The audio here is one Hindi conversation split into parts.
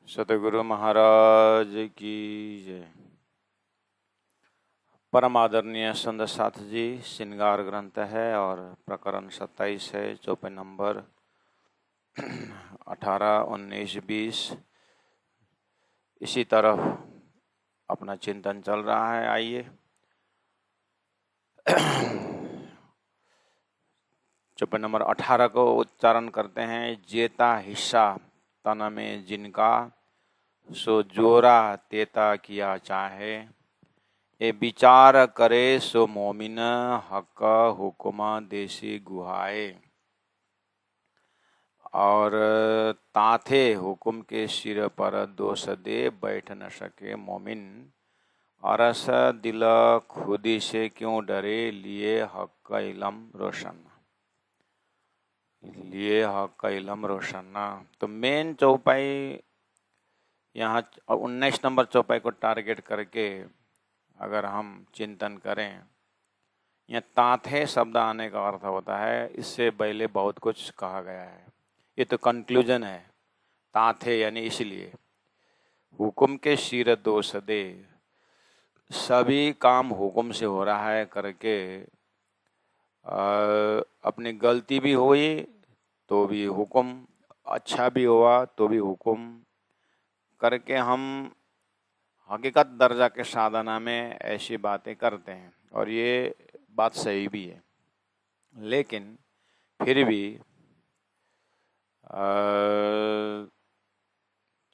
सतगुरु महाराज की जय। परम आदरणीय संत साथ जी, श्रृंगार ग्रंथ है और प्रकरण 27 है, चौपाई नंबर 18, 19, 20। इसी तरफ अपना चिंतन चल रहा है। आइए चौपाई नंबर 18 को उच्चारण करते हैं। जेता हिस्सा तन में जिनका, सो जोरा तेता किया चाहे। ए विचार करे सो मोमिन, हक हुक्म देसी गुहाए। और ताथे हुक्म के सिर पर दोष दे, बैठ न सके मोमिन। अरस दिल खुदी से क्यों डरे, लिए हक इलम रोशन, लिए हक इलम रोशन। तो मेन चौपाई यहाँ 19 नंबर चौपाई को टारगेट करके अगर हम चिंतन करें, यहाँ ताथे शब्द आने का अर्थ होता है, इससे पहले बहुत कुछ कहा गया है। ये तो कंक्लूजन है। ताथे यानी इसलिए, हुक्म के सिर दोष दे, सभी काम हुक्म से हो रहा है करके अपनी गलती भी हुई तो भी हुक्म, अच्छा भी हुआ तो भी हुक्म करके हम हकीकत दर्जा के साधना में ऐसी बातें करते हैं, और ये बात सही भी है। लेकिन फिर भी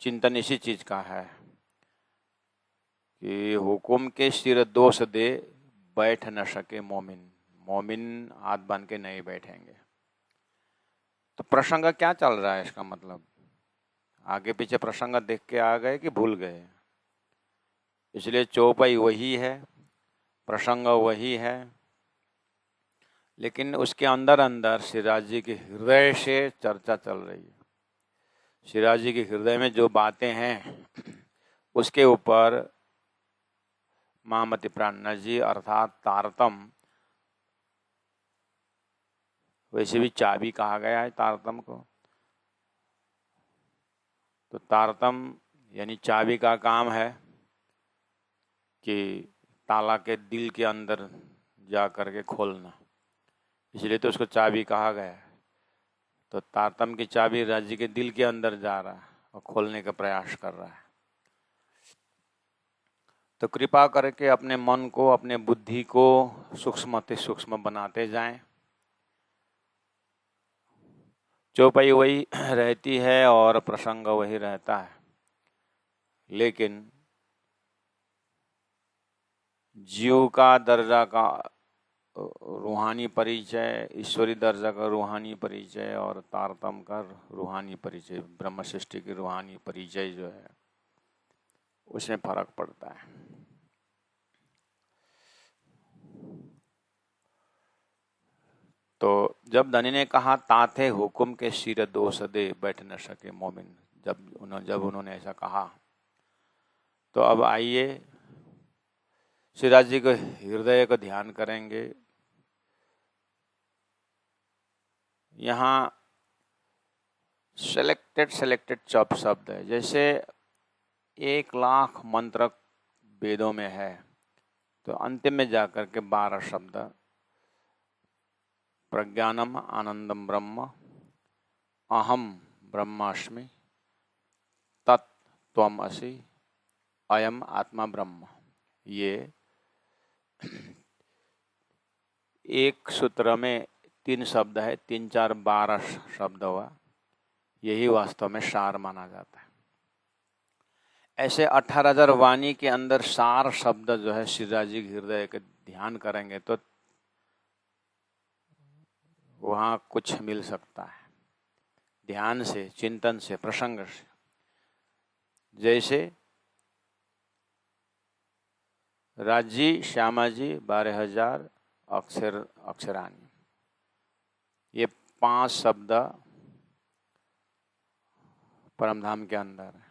चिंतन इसी चीज का है कि हुक्म के सिर दोष दे, बैठ न सके मोमिन। मोमिन हाथ बांध के नहीं बैठेंगे। तो प्रसंग क्या चल रहा है, इसका मतलब आगे पीछे प्रसंग देख के आ गए कि भूल गए? इसलिए चौपाई वही है, प्रसंग वही है, लेकिन उसके अंदर अंदर सिराज जी के हृदय से चर्चा चल रही है। सिराज जी के हृदय में जो बातें हैं उसके ऊपर महामति प्राणनाथ जी अर्थात तारतम, वैसे भी चाबी कहा गया है तारतम को। तो तारतम यानी चाबी का काम है कि ताला के दिल के अंदर जा करके खोलना, इसलिए तो उसको चाबी कहा गया है। तो तारतम की चाबी राज्य के दिल के अंदर जा रहा है और खोलने का प्रयास कर रहा है। तो कृपा करके अपने मन को, अपने बुद्धि को सूक्ष्म अति सूक्ष्म बनाते जाएं। चौपाई वही रहती है और प्रसंग वही रहता है, लेकिन जीव का दर्जा का रूहानी परिचय, ईश्वरी दर्जा का रूहानी परिचय और तारतम का रूहानी परिचय, ब्रह्म सृष्टि की रूहानी परिचय जो है उसमें फर्क पड़ता है। तो जब धनी ने कहा ताथे हुक्म के सिर दोष दे, बैठ न सके मोमिन, जब उन्होंने ऐसा कहा, तो अब आइए सिराज जी के हृदय को ध्यान करेंगे। यहाँ सेलेक्टेड शब्द है। जैसे 1,00,000 मंत्र वेदों में है, तो अंतिम में जाकर के 12 शब्द, प्रज्ञानम आनंदम ब्रह्म, अहम ब्रह्मास्मि, तत्त्वम असि, अयम आत्मा ब्रह्म, ये एक सूत्र में 3 शब्द है, 3, 4, 12 शब्द हुआ। यही वास्तव में सार माना जाता है। ऐसे 18,000 वाणी के अंदर सार शब्द जो है सिराज जी हृदय के ध्यान करेंगे तो वहां कुछ मिल सकता है, ध्यान से, चिंतन से, प्रसंग से। जैसे राजी श्यामा जी 12,000 अक्षराणी, ये 5 शब्द परमधाम के अंदर है।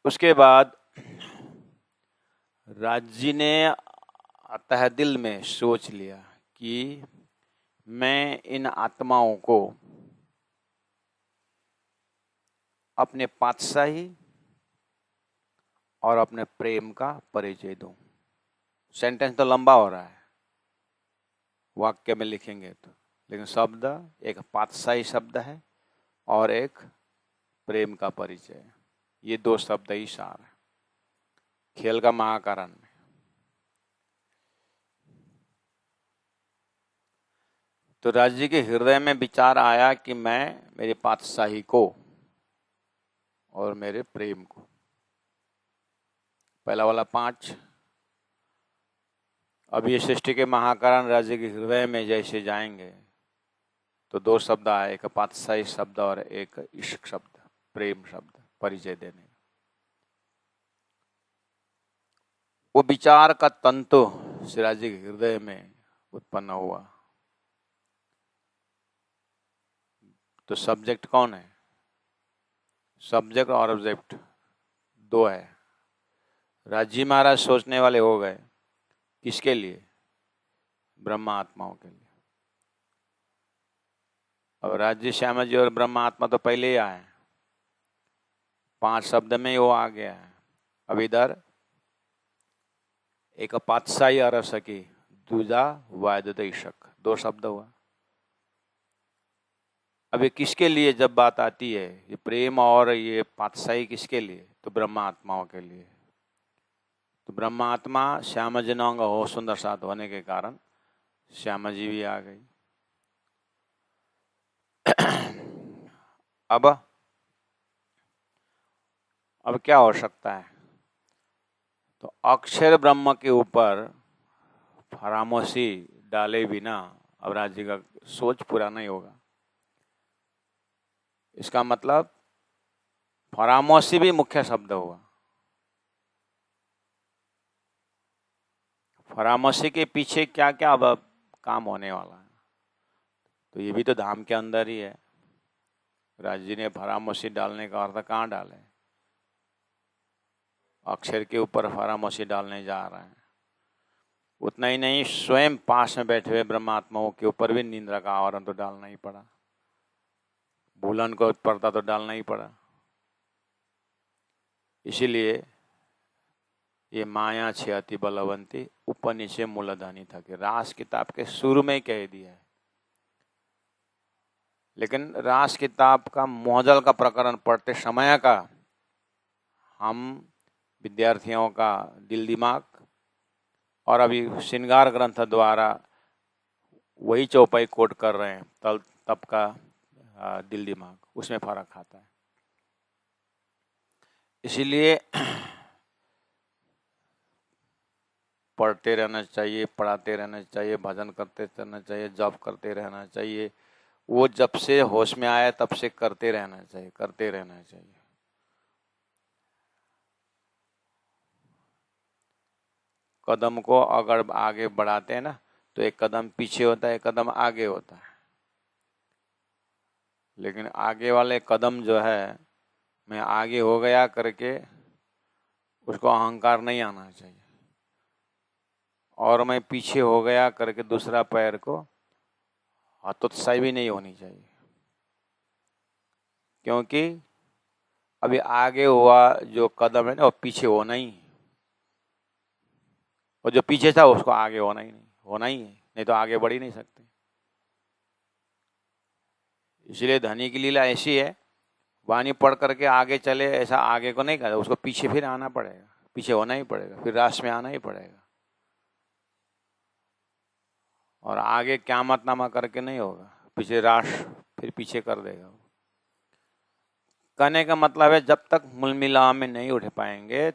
उसके बाद राजी ने तहदिल में सोच लिया कि मैं इन आत्माओं को अपने पातशाही और अपने प्रेम का परिचय दूं। सेंटेंस तो लंबा हो रहा है वाक्य में लिखेंगे तो, लेकिन शब्द एक पातशाही शब्द है और एक प्रेम का परिचय। ये दो शब्द ही सार है खेल का महाकारण में। तो राज जी के हृदय में विचार आया कि मैं मेरे पातशाही को और मेरे प्रेम को, पहला वाला 5, अब ये सृष्टि के महाकारण राज्य के हृदय में जैसे जाएंगे तो दो शब्द आए, एक पातशाही शब्द और एक इश्क शब्द, प्रेम शब्द, परिचय देने। वो विचार का तंतु सिराज जी के हृदय में उत्पन्न हुआ। तो सब्जेक्ट कौन है? सब्जेक्ट और ऑब्जेक्ट दो है। राजी महाराज सोचने वाले हो गए, किसके लिए? ब्रह्मा आत्माओं के लिए। अब राज्य श्यामा जी और ब्रह्मा आत्मा तो पहले ही आए, 5 शब्द में ही वो आ गया है। अब इधर एक पातशाही अरसकी, दूजा वायदशक, 2 शब्द हुआ। अब ये किसके लिए जब बात आती है, ये प्रेम और ये पातशाही किसके लिए? तो ब्रह्मा आत्माओं के लिए। तो ब्रह्मा आत्मा श्यामा जी नौंगा हो सुंदर साथ होने के कारण श्यामा जी भी आ गई। अब क्या हो सकता है? तो अक्षर ब्रह्म के ऊपर फरामोशी डाले बिना अब राज्य का सोच पूरा नहीं होगा। इसका मतलब फरामोशी भी मुख्य शब्द हुआ। फरामोशी के पीछे क्या क्या अब काम होने वाला है, तो ये भी तो धाम के अंदर ही है। राज जी ने फरामोशी डालने का अर्थ कहाँ डाले? अक्षर के ऊपर फरामोशी डालने जा रहे हैं। उतना ही नहीं, स्वयं पास में बैठे हुए ब्रह्मात्माओं के ऊपर भी निंद्रा का आवरण तो डालना ही पड़ा, भूलन को पर्दा तो डालना ही पड़ा। इसीलिए ये माया छे अति बलवंती उपनिषे मूलधानी था कि रास किताब के शुरू में ही कह दिया है। लेकिन रास किताब का मोहजल का प्रकरण पढ़ते समय का हम विद्यार्थियों का दिल दिमाग और अभी श्रृंगार ग्रंथ द्वारा वही चौपाई कोट कर रहे हैं, तब का दिल दिमाग उसमें फर्क आता है। इसीलिए पढ़ते रहना चाहिए, पढ़ाते रहना चाहिए, भजन करते रहना चाहिए, जप करते रहना चाहिए। वो जब से होश में आया तब से करते रहना चाहिए, करते रहना चाहिए। कदम को अगर आगे बढ़ाते हैं ना तो एक कदम पीछे होता है, एक कदम आगे होता है। लेकिन आगे वाले कदम जो है, मैं आगे हो गया करके उसको अहंकार नहीं आना चाहिए, और मैं पीछे हो गया करके दूसरा पैर को हतोत्साही भी नहीं होनी चाहिए। क्योंकि अभी आगे हुआ जो कदम है ना वो पीछे होना ही, और जो पीछे था उसको आगे होना ही है, नहीं तो आगे बढ़ ही नहीं सकते। इसलिए धनी की लीला ऐसी है, वाणी पढ़ करके आगे चले, ऐसा आगे को नहीं करता, उसको पीछे फिर आना पड़ेगा, पीछे होना ही पड़ेगा, फिर रास में आना ही पड़ेगा। और आगे क्या मतनामा करके नहीं होगा, पीछे रास फिर पीछे कर देगा। कहने का मतलब है जब तक मूल मिलाव में नहीं उठ पाएंगे,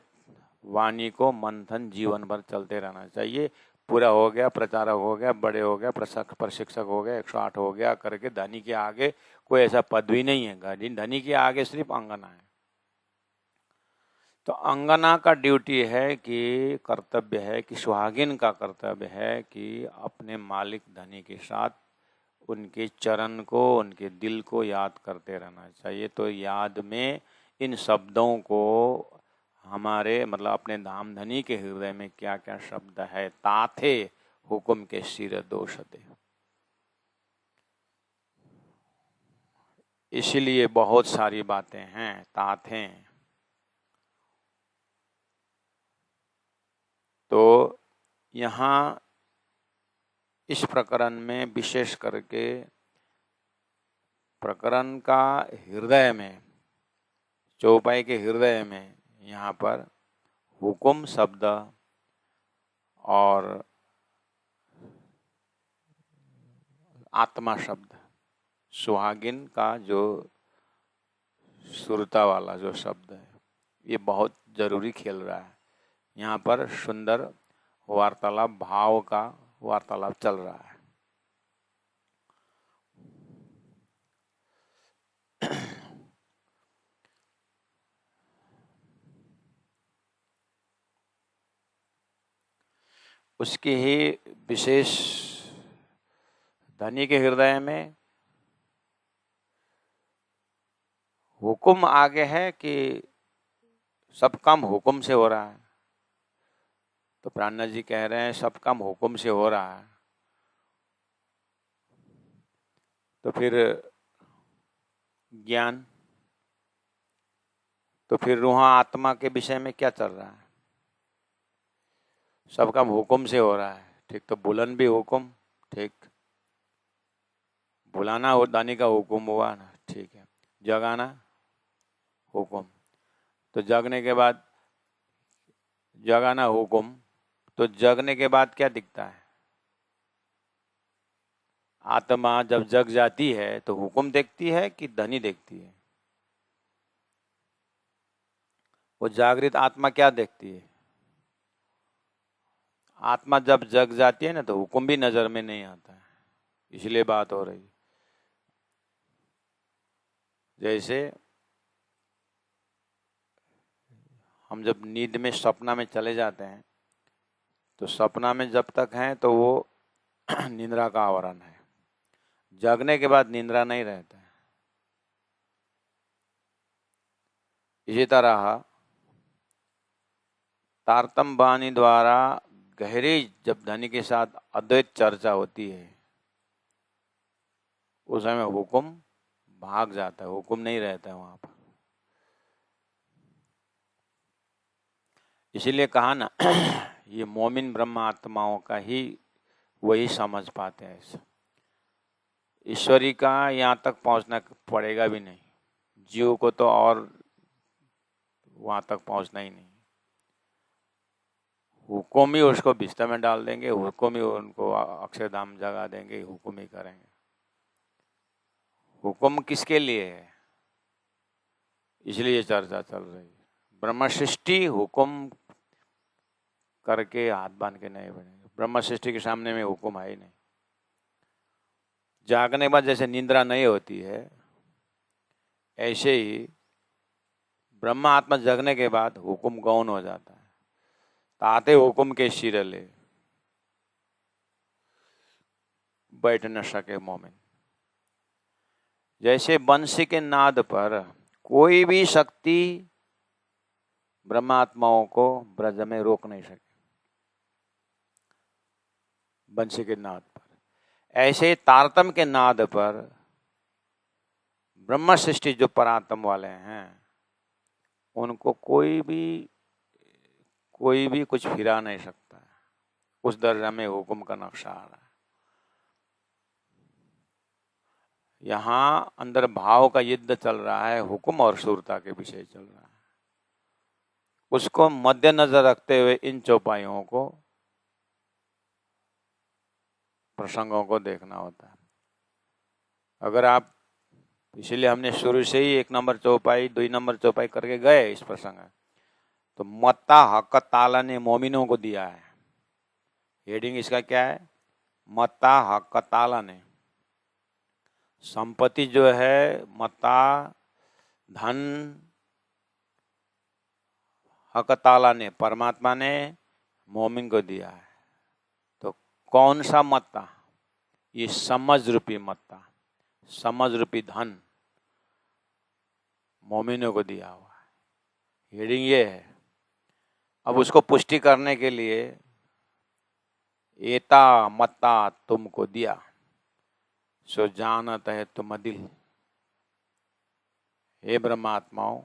वाणी को मंथन जीवन भर चलते रहना चाहिए। पूरा हो गया, प्रचारक हो गया, बड़े हो गया, प्रशिक्षक हो गया, 108 हो गया करके धनी के आगे कोई ऐसा पदवी नहीं है। धनी के आगे सिर्फ अंगना है। तो अंगना का ड्यूटी है कि कर्तव्य है कि सुहागिन का कर्तव्य है कि अपने मालिक धनी के साथ उनके चरण को, उनके दिल को याद करते रहना चाहिए। तो याद में इन शब्दों को हमारे मतलब अपने धाम धनी के हृदय में क्या क्या शब्द है, ताथे हुकुम के सिर दोष दे। इसीलिए बहुत सारी बातें हैं, तात हैं। तो यहाँ इस प्रकरण में विशेष करके प्रकरण का हृदय में, चौपाई के हृदय में यहाँ पर हुकुम शब्द और आत्मा शब्द, सुहागिन का जो सुरता वाला जो शब्द है, ये बहुत जरूरी खेल रहा है। यहाँ पर सुंदर वार्तालाप, भाव का वार्तालाप चल रहा है। उसकी ही विशेष धनी के हृदय में हुकुम आगे है कि सब काम हुकुम से हो रहा है। तो प्राणनाथ जी कह रहे हैं सब काम हुकुम से हो रहा है, तो फिर ज्ञान, तो फिर रूह आत्मा के विषय में क्या चल रहा है? सब काम हुकुम से हो रहा है, ठीक। तो बुलन भी हुकुम, ठीक। बुलाना हो दानी का हुकुम हुआ ना, ठीक है। जगाना हुकुम, तो जगने के बाद जगाना हुकुम, तो जगने के बाद क्या दिखता है? आत्मा जब जग जाती है तो हुकुम देखती है कि धनी देखती है? वो जागृत आत्मा क्या देखती है? आत्मा जब जग जाती है ना तो हुकुम भी नजर में नहीं आता है, इसलिए बात हो रही। जैसे हम जब नींद में सपना में चले जाते हैं तो सपना में जब तक हैं तो वो निद्रा का आवरण है, जगने के बाद निद्रा नहीं रहता है। इसी तरह तारतम वाणी द्वारा गहरी जब धनी के साथ अद्वैत चर्चा होती है, उस समय हुकुम भाग जाता है, हुकुम नहीं रहता है वहां पर। इसीलिए कहा ना ये मोमिन ब्रह्म आत्माओं का ही वही समझ पाते हैं। ईश्वरी का यहाँ तक पहुंचना पड़ेगा भी नहीं, जीव को तो और वहां तक पहुंचना ही नहीं। हुकुम ही उसको बिस्तर में डाल देंगे, हुकुम ही उनको अक्षरधाम जगा देंगे, हुकुम ही करेंगे। हुकुम किसके लिए है? इसलिए चर्चा चल रही है। ब्रह्म सृष्टि हुकुम करके हाथ बांध के नहीं बनेगी। ब्रह्म सृष्टि के सामने में हुकुम है ही नहीं। जागने के बाद जैसे निंद्रा नहीं होती है, ऐसे ही ब्रह्म आत्मा जगने के बाद हुकुम गौन हो जाता है। ताते हुकुम के शिरले बैठ न सके मोमिन। जैसे बंसी के नाद पर कोई भी शक्ति ब्रह्मात्माओं को ब्रज में रोक नहीं सके, बंसी के नाद पर, ऐसे तारतम के नाद पर ब्रह्म सृष्टि जो परात्म वाले हैं उनको कोई भी कुछ फिरा नहीं सकता है। उस दर्जा में हुकुम का नक्शा आ रहा है। यहाँ अंदर भाव का युद्ध चल रहा है, हुकुम और सुरता के विषय चल रहा है। उसको मद्देनजर रखते हुए इन चौपाइयों को, प्रसंगों को देखना होता है। अगर आप, इसीलिए हमने शुरू से ही 1 नंबर चौपाई 2 नंबर चौपाई करके गए इस प्रसंग में। तो मत्ता हक ताला ने मोमिनों को दिया है। हेडिंग इसका क्या है? मत्ता हक ताला ने। संपत्ति जो है, मत्ता धन, हक ताला ने परमात्मा ने मोमिन को दिया है। तो कौन सा मत्ता? ये समझ रूपी मत्ता, समझ रूपी धन मोमिनों को दिया हुआ है। हेडिंग ये है। अब उसको पुष्टि करने के लिए एता मत्ता तुमको दिया, सो जानत है तुम दिल। हे ब्रह्मात्माओं,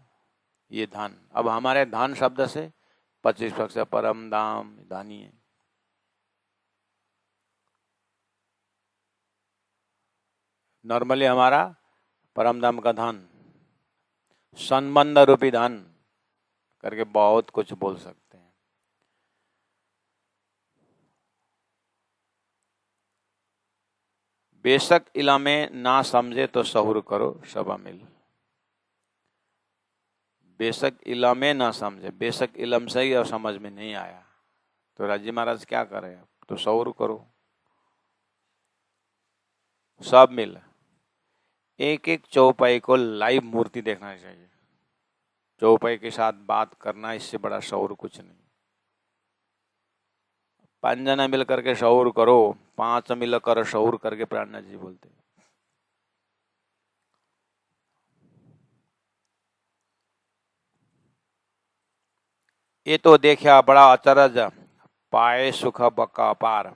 ये धन, अब हमारे धन शब्द से 25 पक्ष परम धाम धानी है। नॉर्मली हमारा परम धाम का धन, संबंध रूपी धन करके बहुत कुछ बोल सकते हैं। बेशक इलमे ना समझे तो सहूर करो सभा मिल। बेशक इलमे ना समझे, बेशक इलम से ही और समझ में नहीं आया तो राजी महाराज क्या करे, तो सहूर करो, सब मिल। एक एक चौपाई को लाइव मूर्ति देखना चाहिए। चौपाई के साथ बात करना, इससे बड़ा शौर कुछ नहीं। 5 जना मिल करके शौर करो, 5 मिल कर शौर करके प्राणनाथ जी बोलते। ये तो देखा बड़ा अचरज, पाए सुख बका अपार,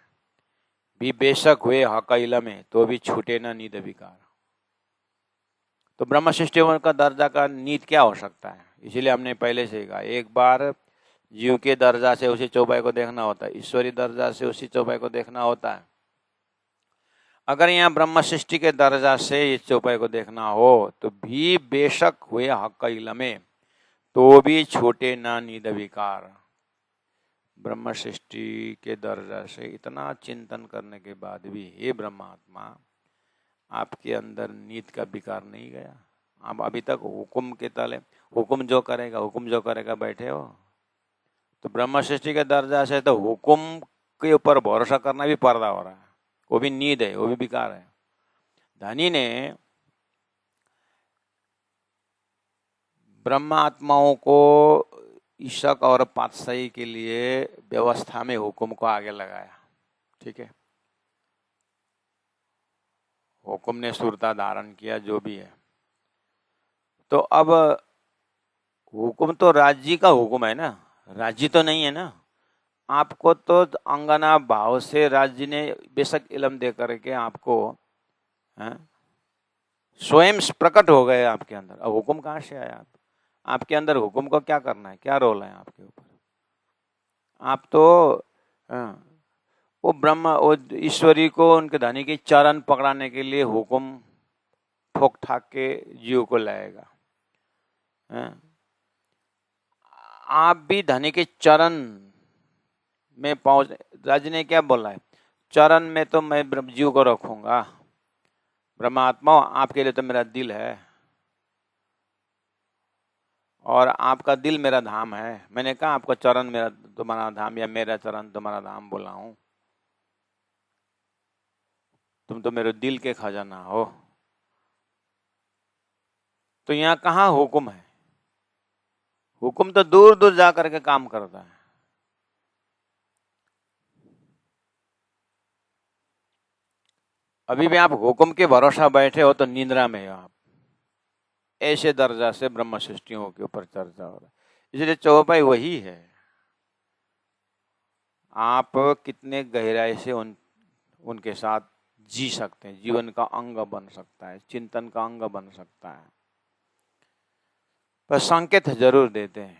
भी बेशक हुए हक इलमे तो भी छूटे न नींद विकार। तो ब्रह्म सृष्टि का दर्जा का नीत क्या हो सकता है, इसीलिए हमने पहले से कहा, एक बार जीव के दर्जा से उसी चौपाई को देखना होता है, ईश्वरी दर्जा से उसी चौपाई को देखना होता है। अगर यहाँ ब्रह्म सृष्टि के दर्जा से इस चौपाई को देखना हो तो भी बेशक हुए हक इलमे तो भी छूटे ना नींद विकार। ब्रह्म सृष्टि के दर्जा से इतना चिंतन करने के बाद भी हे ब्रह्मात्मा, आपके अंदर नींद का विकार नहीं गया। आप अभी तक हुक्म के तले, हुक्म जो करेगा बैठे हो। तो ब्रह्म सृष्टि के दर्जा से तो हुक्म के ऊपर भरोसा करना भी पर्दा हो रहा है, वो भी नींद है, वो भी विकार है। धनी ने ब्रह्मात्माओं को ईशक और पातशाही के लिए व्यवस्था में हुक्म को आगे लगाया, ठीक है। हुक्म ने सुरता धारण किया, जो भी है। तो अब हुक्म तो राज्य का हुक्म है ना, राज्य तो नहीं है ना। आपको तो अंगना भाव से राज्य ने बेशक इलम दे करके आपको स्वयं प्रकट हो गए आपके अंदर। अब हुक्म कहाँ से आया? आपके अंदर हुक्म को क्या करना है, क्या रोल है आपके ऊपर? आप तो वो ब्रह्म, वो ईश्वरी को उनके धनी के चरण पकड़ाने के लिए हुक्म ठोक ठाक के जीव को लाएगा। आप भी धनी के चरण में पहुंच, राज ने क्या बोला है, चरण में तो मैं जीव को रखूंगा। ब्रह्मात्मा, आपके लिए तो मेरा दिल है और आपका दिल मेरा धाम है। मैंने कहा आपका चरण मेरा तुम्हारा धाम, या मेरा चरण तुम्हारा धाम बोला हूं। तुम तो मेरे दिल के खजाना हो। तो यहाँ कहाँ हुक्म है? हुक्म तो दूर दूर जा करके काम करता है। अभी भी आप हुक्म के भरोसा बैठे हो तो निद्रा में हो आप। ऐसे दर्जा से ब्रह्म सृष्टियों के ऊपर चर्चा हो रहा है। इसलिए चौपाई वही है। आप कितने गहराई से उनके साथ जी सकते हैं, जीवन का अंग बन सकता है, चिंतन का अंग बन सकता है। पर संकेत जरूर देते हैं।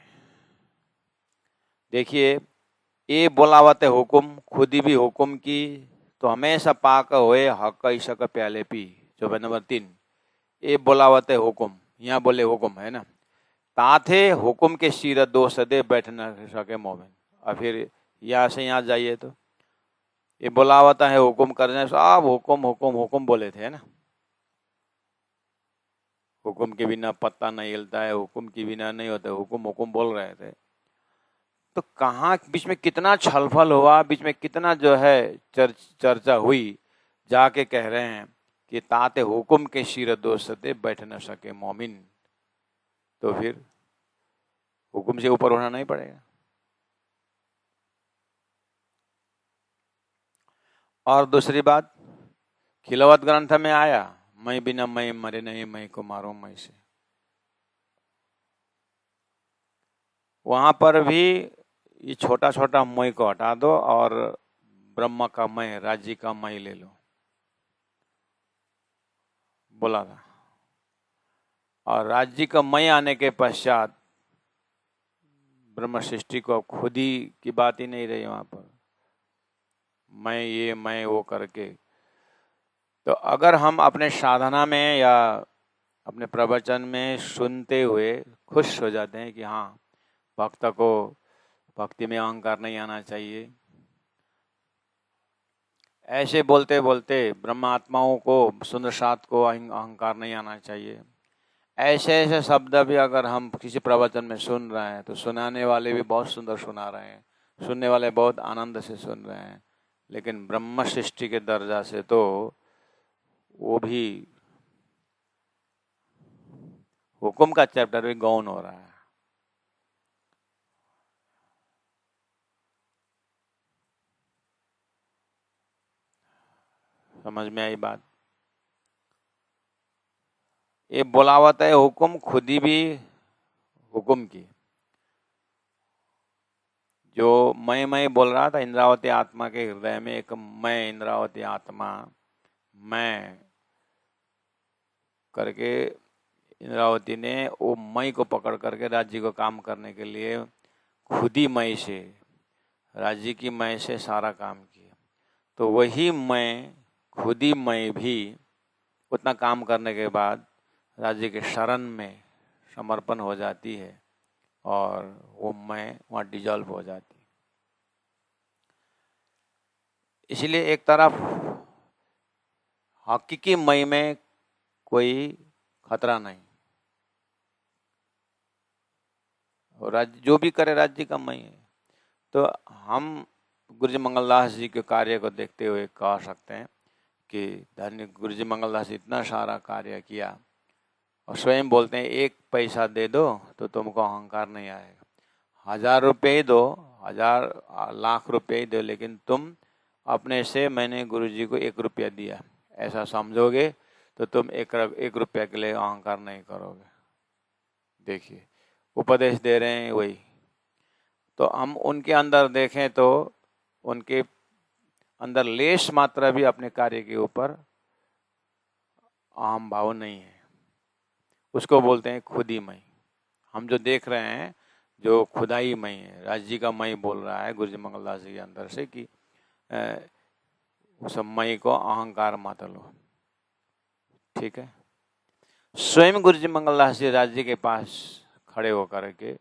देखिए, ये बोलावते हुकुम, खुदी भी हुकुम की तो हमेशा पाक होए हक ईशक प्याले पी। चौपाई नंबर 3, ये बोलावते हुकुम, यहाँ बोले हुकुम है ना, ताथे हुकुम के सिर दो सदे बैठ न सके मोमिन। और फिर यहाँ से यहाँ जाइए तो ये बुलावता है हुकुम करने, सब हुकुम हुकुम हुकुम बोले थे ना। हुकुम के बिना पत्ता नहीं हिलता है, हुकुम के बिना नहीं होता, हुकुम हुकुम बोल रहे थे। तो कहाँ बीच में कितना छलफल हुआ, बीच में कितना जो है चर्चा हुई, जाके कह रहे हैं कि ताते हुकुम के सिर दो सदे बैठ न सके मोमिन। तो फिर हुकुम से ऊपर होना नहीं पड़ेगा। और दूसरी बात, खिलवत ग्रंथ में आया, मैं बिना मैं मरे नहीं, मैं को मारो मैं से। वहां पर भी ये छोटा छोटा मैं को हटा दो और ब्रह्म का मैं, राज्य का मैं ले लो, बोला था। और राज्य का मय आने के पश्चात ब्रह्म सृष्टि को अब खुद ही की बात ही नहीं रही वहाँ पर, मैं ये मैं वो करके। तो अगर हम अपने साधना में या अपने प्रवचन में सुनते हुए खुश हो जाते हैं कि हाँ, भक्त को भक्ति में अहंकार नहीं आना चाहिए, ऐसे बोलते बोलते ब्रह्मात्माओं को, सुंदर सात को अहंकार नहीं आना चाहिए, ऐसे ऐसे शब्द भी अगर हम किसी प्रवचन में सुन रहे हैं तो सुनाने वाले भी बहुत सुंदर सुना रहे हैं, सुनने वाले बहुत आनंद से सुन रहे हैं, लेकिन ब्रह्म सृष्टि के दर्जा से तो वो भी हुक्म का चैप्टर भी गौण हो रहा है। समझ में आई बात? ये बोलावत है हुक्म खुद ही भी हुक्म की। जो मैं बोल रहा था, इंद्रावती आत्मा के हृदय में एक मैं, इंद्रावती आत्मा मैं करके इंद्रावती ने वो मई को पकड़ करके राज्य को काम करने के लिए खुद ही मई से, राज्य की मई से सारा काम किया। तो वही मैं, खुद ही मैं भी उतना काम करने के बाद राज्य के शरण में समर्पण हो जाती है और वो मैं वहाँ डिजॉल्व हो जाती है। इसलिए एक तरफ हकीकी मई में कोई खतरा नहीं, और राज्य जो भी करे राज्य का मई है। तो हम गुरुजी मंगलदास जी के कार्य को देखते हुए कह सकते हैं कि धन्य गुरुजी मंगलदास जी इतना सारा कार्य किया और स्वयं बोलते हैं 1 पैसा दे दो तो तुमको अहंकार नहीं आएगा, 1000 रुपये ही दो, 1000 लाख रुपये ही दो, लेकिन तुम अपने से मैंने गुरुजी को 1 रुपया दिया ऐसा समझोगे तो तुम 1 रुपया के लिए अहंकार नहीं करोगे। देखिए, उपदेश दे रहे हैं वही। तो हम उनके अंदर देखें तो उनके अंदर लेश मात्रा भी अपने कार्य के ऊपर अहम भाव नहीं है। उसको बोलते हैं खुदी मई। हम जो देख रहे हैं जो खुदाई मई है, राज्य का मई बोल रहा है गुरुजी मंगलदास जी के अंदर से कि उस मई को अहंकार मत लो। ठीक है, स्वयं गुरुजी मंगलदास जी राज्य के पास खड़े होकर के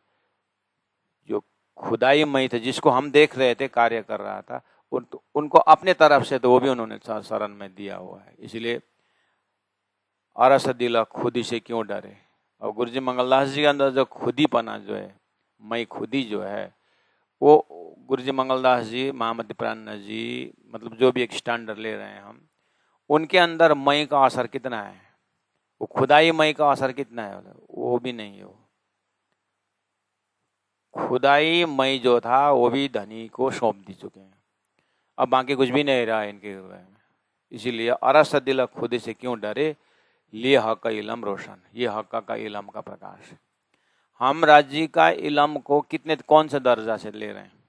जो खुदाई मई थे, जिसको हम देख रहे थे कार्य कर रहा था, उनको अपने तरफ से तो वो भी उन्होंने शरण में दिया हुआ है। इसलिए अरस दिला खुदी से क्यों डरे। और गुरुजी मंगलदास जी के अंदर जो खुदीपना जो है, मई खुदी जो है, वो गुरुजी मंगलदास जी, महामती प्राण जी, मतलब जो भी एक स्टैंडर्ड ले रहे हैं हम, उनके अंदर मई का असर कितना है, वो खुदाई मई का असर कितना है, वो भी नहीं है। वो खुदाई मई जो था वो भी धनी को सौंप दी चुके हैं, अब बाकी कुछ भी नहीं रहा इनके हृदय में। इसीलिए अरस दिल खुद से क्यों डरे, लिए हक का इलम रोशन, ये हक का इलम का प्रकाश है। हम राज्य का इलम को कितने कौन से दर्जा से ले रहे हैं।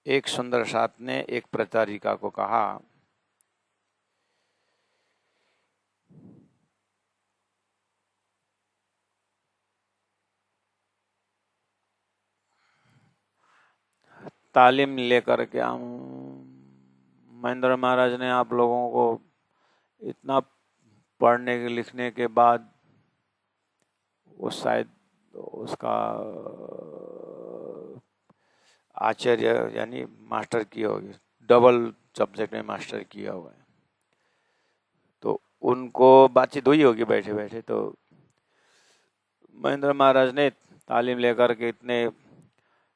एक सुंदर साथ ने एक प्रचारिका को कहा, तालीम लेकर के हम, महेंद्र महाराज ने आप लोगों को इतना पढ़ने के लिखने के बाद वो शायद उसका आचार्य यानी मास्टर किया होगी, डबल सब्जेक्ट में मास्टर किया हुआ है। तो उनको बातचीत हुई होगी बैठे बैठे, तो महेंद्र महाराज ने तालीम लेकर के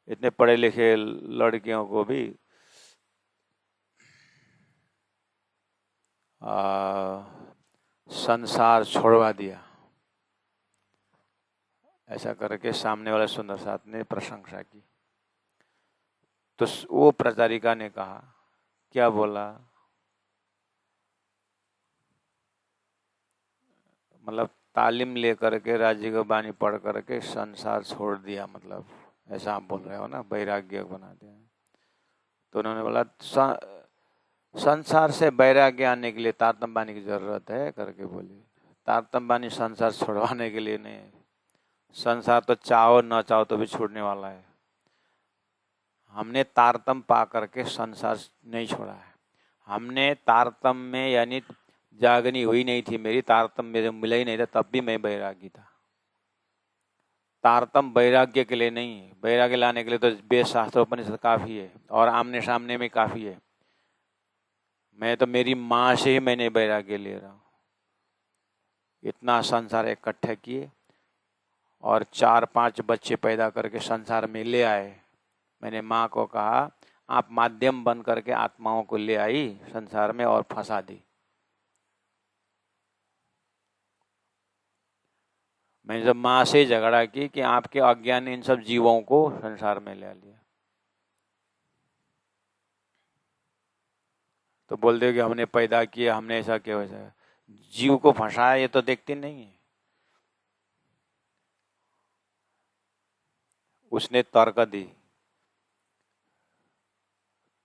इतने पढ़े लिखे लड़कियों को भी संसार छोड़वा दिया, ऐसा करके सामने वाले सुंदर साथ ने प्रशंसा की। तो वो प्रचारिका ने कहा, क्या बोला, मतलब तालीम लेकर के राज्य को बानी पढ़ करके संसार छोड़ दिया, मतलब ऐसा आप बोल रहे हो ना, वैराग्य बना दिया। तो उन्होंने बोला संसार से वैराग्य आने के लिए तारतम्य वाणी की जरूरत है करके बोली। तारतम्य वाणी संसार छुड़वाने के लिए नहीं है। संसार तो चाहो न चाहो तो भी छूटने वाला है। हमने तारतम्य पा करके संसार नहीं छोड़ा है। हमने तारतम्य में यानी जागनी हुई नहीं थी मेरी, तारतम्य मेरे मिला ही नहीं था, तब भी मैं वैरागी था। तारतम्य वैराग्य के लिए नहीं है। वैराग्य लाने के लिए तो वेद शास्त्रोपनिषद काफी है और आमने सामने में काफी है। मैं तो मेरी माँ से ही मैंने वैराग्य ले रहा हूँ। इतना संसार इकट्ठे किए और 4-5 बच्चे पैदा करके संसार में ले आए। मैंने माँ को कहा आप माध्यम बन करके आत्माओं को ले आई संसार में और फंसा दी। मैंने जब माँ से झगड़ा की कि आपके अज्ञान ने इन सब जीवों को संसार में ले लिया, तो बोल दे कि हमने पैदा किया, हमने ऐसा किया वैसा। जीव को फंसाया ये तो देखते नहीं है। उसने तर्क दी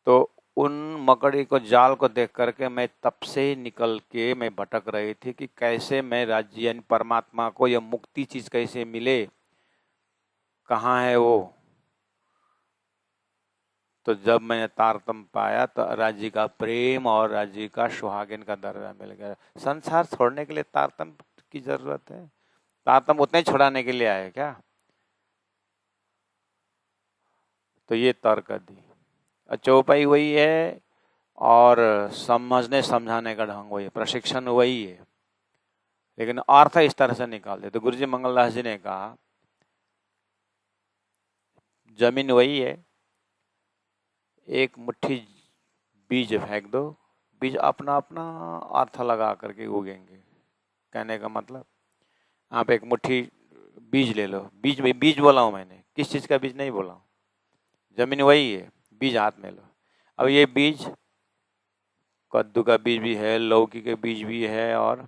तो उन मकड़ी को जाल को देख करके मैं तब से निकल के मैं भटक रही थी कि कैसे मैं राज्य यानी परमात्मा को यह मुक्ति चीज कैसे मिले, कहाँ है वो। तो जब मैंने तारतम्य पाया तो राज्य का प्रेम और राज्य का सुहागिन का दर्जा मिल गया। संसार छोड़ने के लिए तारतम्य की जरूरत है? तारतम्य उतने ही छुड़ाने के लिए आए क्या? तो ये तर्क दी। चौपाई वही है और समझने समझाने का ढंग वही है, प्रशिक्षण वही है, लेकिन अर्थ इस तरह से निकाल दे। तो गुरुजी मंगलदास जी ने कहा जमीन वही है, एक मुट्ठी बीज फेंक दो, बीज अपना अपना अर्थ लगा करके उगेंगे। कहने का मतलब आप एक मुट्ठी बीज ले लो, बीज में बीज बोला हूं मैंने, किस चीज का बीज नहीं बोला हूं। जमीन वही है, बीज हाथ में लो। अब ये बीज कद्दू का बीज भी है, लौकी के बीज भी है और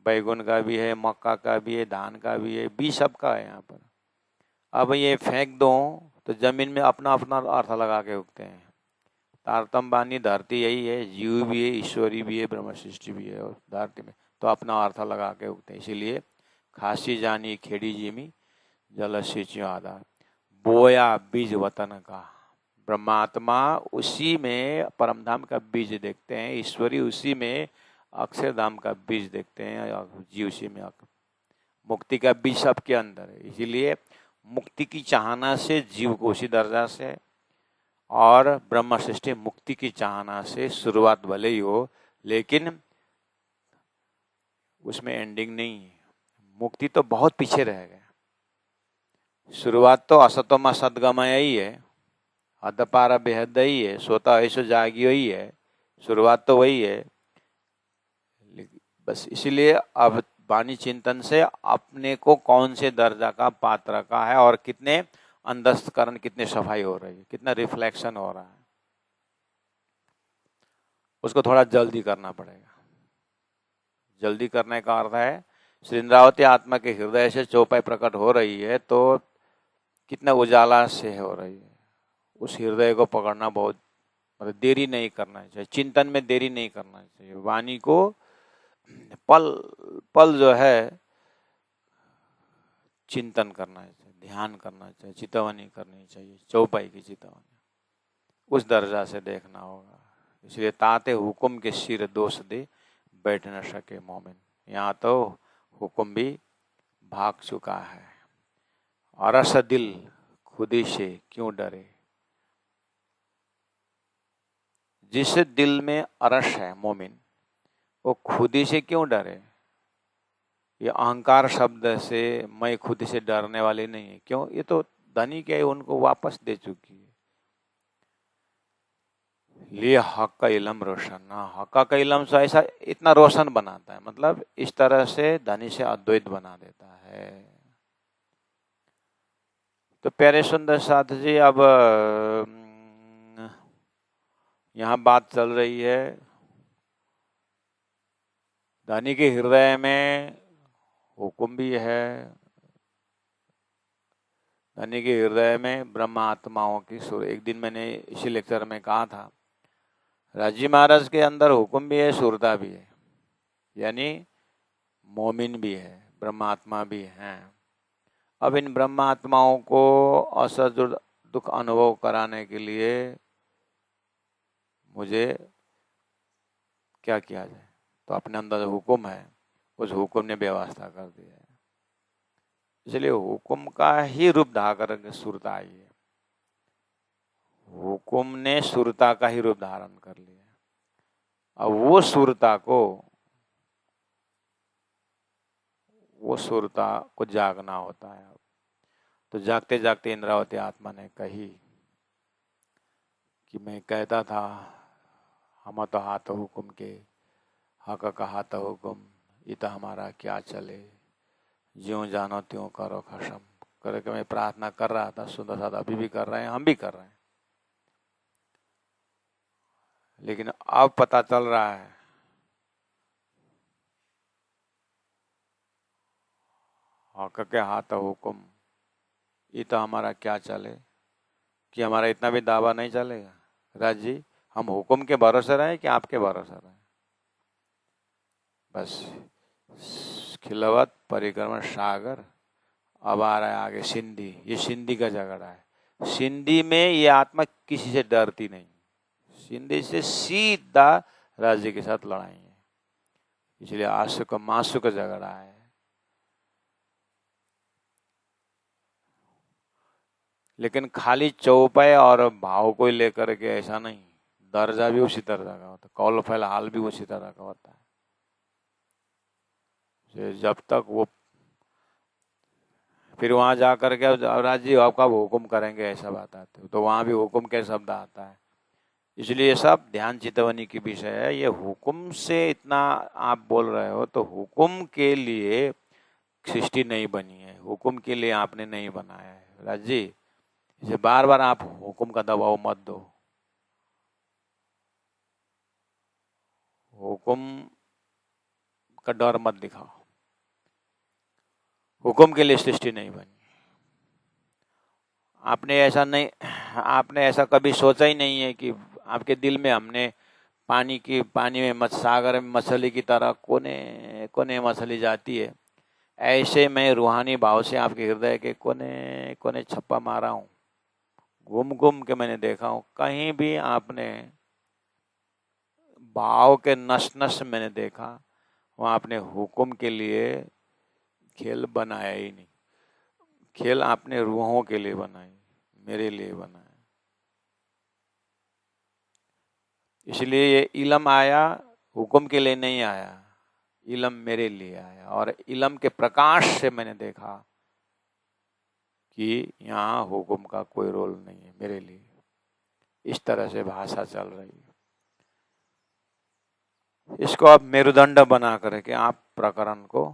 बैगन का भी है, मक्का का भी है, धान का भी है, बीज सबका है यहाँ पर। अब ये फेंक दो तो जमीन में अपना अपना अर्थ लगा के उगते हैं। तारतम्य वाणी धरती यही है, जीव भी है, ईश्वरी भी है, ब्रह्म सृष्टि भी है और धरती में तो अपना अर्थ लगा के उगते हैं। इसीलिए खासी जानी खेड़ी जिमी जल सिंचियो आधार, बोया बीज वतन का। ब्रह्मात्मा उसी में परमधाम का बीज देखते हैं, ईश्वरी उसी में अक्षरधाम का बीज देखते हैं, जीव उसी में मुक्ति का बीज सबके अंदर है। इसीलिए मुक्ति की चाहना से जीव को उसी दर्जा से और ब्रह्म सृष्टि मुक्ति की चाहना से शुरुआत भले ही हो लेकिन उसमें एंडिंग नहीं है। मुक्ति तो बहुत पीछे रह गया। शुरुआत तो असतोमा सदगमय ही है, अदपारा बेहद ही है, सोता ऐसो जागियो ही है, शुरुआत तो वही है। बस इसीलिए अब वाणी चिंतन से अपने को कौन से दर्जा का पात्र का है और कितने अंतस्करण, कितनी सफाई हो रही है, कितना रिफ्लेक्शन हो रहा है, उसको थोड़ा जल्दी करना पड़ेगा। जल्दी करने का अर्थ है श्री इंद्रावती आत्मा के हृदय से चौपाई प्रकट हो रही है तो कितना उजाला से हो रही है, उस हृदय को पकड़ना बहुत मतलब देरी नहीं करना चाहिए, चिंतन में देरी नहीं करना चाहिए। वाणी को पल पल जो है चिंतन करना चाहिए, ध्यान करना चाहिए, चितवनी करनी चाहिए, चौपाई की चितवनी उस दर्जा से देखना होगा। इसलिए ताते हुकुम के सिर दोष दे बैठ न सके मोमिन, यहाँ तो हुकुम भी भाग चुका है। अरस दिल खुदी से क्यों डरे, जिस दिल में अरस है मोमिन वो खुदी से क्यों डरे। ये अहंकार शब्द से मैं खुद से डरने वाले नहीं है। क्यों? ये तो धनी के उनको वापस दे चुकी है। लिए हक का इलम रोशन ना, हक का इलम से ऐसा इतना रोशन बनाता है, मतलब इस तरह से धनी से अद्वैत बना देता है। तो प्यारे सुंदर साथ जी, अब यहाँ बात चल रही है धनी के हृदय में हुक्म भी है, धनी के हृदय में ब्रह्म आत्माओं की सुर। एक दिन मैंने इसी लेक्चर में कहा था राजी महाराज के अंदर हुक्म भी है, सुरता भी है, यानी मोमिन भी है, ब्रह्मात्मा भी हैं। अब इन ब्रह्मात्माओं को असहज दुख अनुभव कराने के लिए मुझे क्या किया जाए? तो अपने अंदर जो हुक्म है, उस हुक्म ने व्यवस्था कर दिया है। इसलिए हुक्म का ही रूप धारण करके सुरता आई है। हुक्म ने सुरता का ही रूप धारण कर लिया। अब वो सुरता को जागना होता है। तो जागते जागते इंद्रावती आत्मा ने कही कि मैं कहता था हम तो हाथ हुक्म के, हक का हाथ हुक्म, इत हमारा क्या चले, ज्यों जानो त्यों करो खसम करके मैं प्रार्थना कर रहा था। सुंदर साथ अभी भी कर रहे हैं, हम भी कर रहे हैं। लेकिन अब पता चल रहा है हक के हाथ हुक्म, इत हमारा क्या चले, कि हमारा इतना भी दावा नहीं चलेगा। राज जी, हम हुक्म के भरोसे रहे कि आपके भरोसे रहे? बस खिलवत परिक्रमण सागर। अब आ रहा है आगे सिंधी। ये सिंधी का झगड़ा है। सिंधी में ये आत्मा किसी से डरती नहीं, सिंधी से सीधा राज्य के साथ लड़ाई है। इसलिए आंसू का मासू का झगड़ा है। लेकिन खाली चौपाई और भाव को लेकर के ऐसा नहीं, दर्जा भी उसी तरह का होता है, कौल फैल हाल भी उसी तरह का होता है। जब तक वो फिर वहां जा करके राज जी आपका हुक्म करेंगे ऐसा बात आती है, तो वहां भी हुक्म के शब्द आता है। इसलिए सब ध्यान चितवनी की विषय है। ये हुक्म से इतना आप बोल रहे हो, तो हुक्म के लिए सृष्टि नहीं बनी है, हुक्म के लिए आपने नहीं बनाया है। राज जी, इसे बार बार आप हुक्म का दबाव मत दो। हुक्म का डर मत दिखाओ। हुक्म के लिए सृष्टि नहीं बनी। आपने ऐसा कभी सोचा ही नहीं है कि आपके दिल में हमने पानी में सागर में मछली की तरह कोने कोने मछली जाती है, ऐसे मैं रूहानी भाव से आपके हृदय के कोने कोने छप्पा मारा हूँ। घूम घूम के मैंने देखा हूँ, कहीं भी आपने भाव के नस नस मैंने देखा, वहाँ आपने हुक्म के लिए खेल बनाया ही नहीं। खेल आपने रूहों के लिए बनाई, मेरे लिए बनाया। इसलिए ये इलम आया, हुक्म के लिए नहीं आया, इलम मेरे लिए आया। और इलम के प्रकाश से मैंने देखा कि यहाँ हुक्म का कोई रोल नहीं है मेरे लिए। इस तरह से भाषा चल रही है। इसको आप मेरुदंड बना करके आप प्रकरण को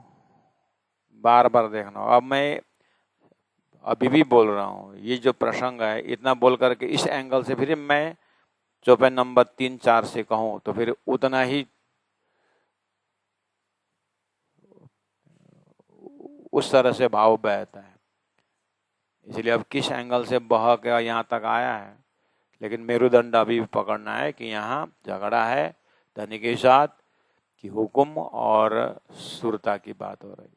बार बार देखना। अब मैं अभी भी बोल रहा हूँ, ये जो प्रसंग है इतना बोल करके इस एंगल से फिर मैं चौपाई नंबर 3-4 से कहूँ तो फिर उतना ही उस तरह से भाव बहता है। इसलिए अब किस एंगल से बह के यहाँ तक आया है, लेकिन मेरुदंड अभी भी पकड़ना है कि यहाँ झगड़ा है धनी के साथ, कि हुक्म और सुरता की बात हो रही।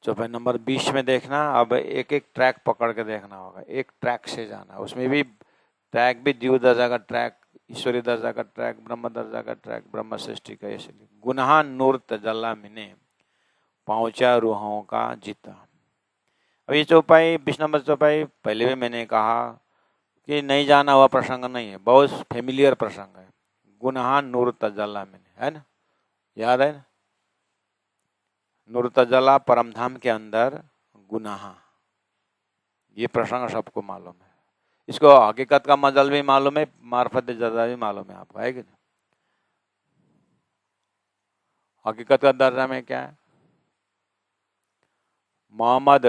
चौपाई नंबर 20 में देखना। अब एक एक ट्रैक पकड़ के देखना होगा, एक ट्रैक से जाना। उसमें भी ट्रैक भी जीव दर्जा का ट्रैक, ईश्वरी दर्जा का ट्रैक, ब्रह्म दर्जा का ट्रैक, ब्रह्म सृष्टि का। इसलिए गुनाह नूर तजल्ला मिने, पहुंचा रूहों का जीता। अब ये चौपाई 20 नंबर चौपाई पहले भी मैंने कहा कि नहीं जाना हुआ प्रसंग नहीं है, बहुत फेमिलियर प्रसंग है। गुनाह नूर तजल्ला मिने, है ना, याद है ना? नूर तजल्ला परमधाम के अंदर गुनाह, ये प्रसंग सबको मालूम है। इसको हकीकत का मजल भी मालूम है, मार्फत जजा भी मालूम है आपको, है कि नहीं? हकीकत का दर्जा में क्या है? मोहम्मद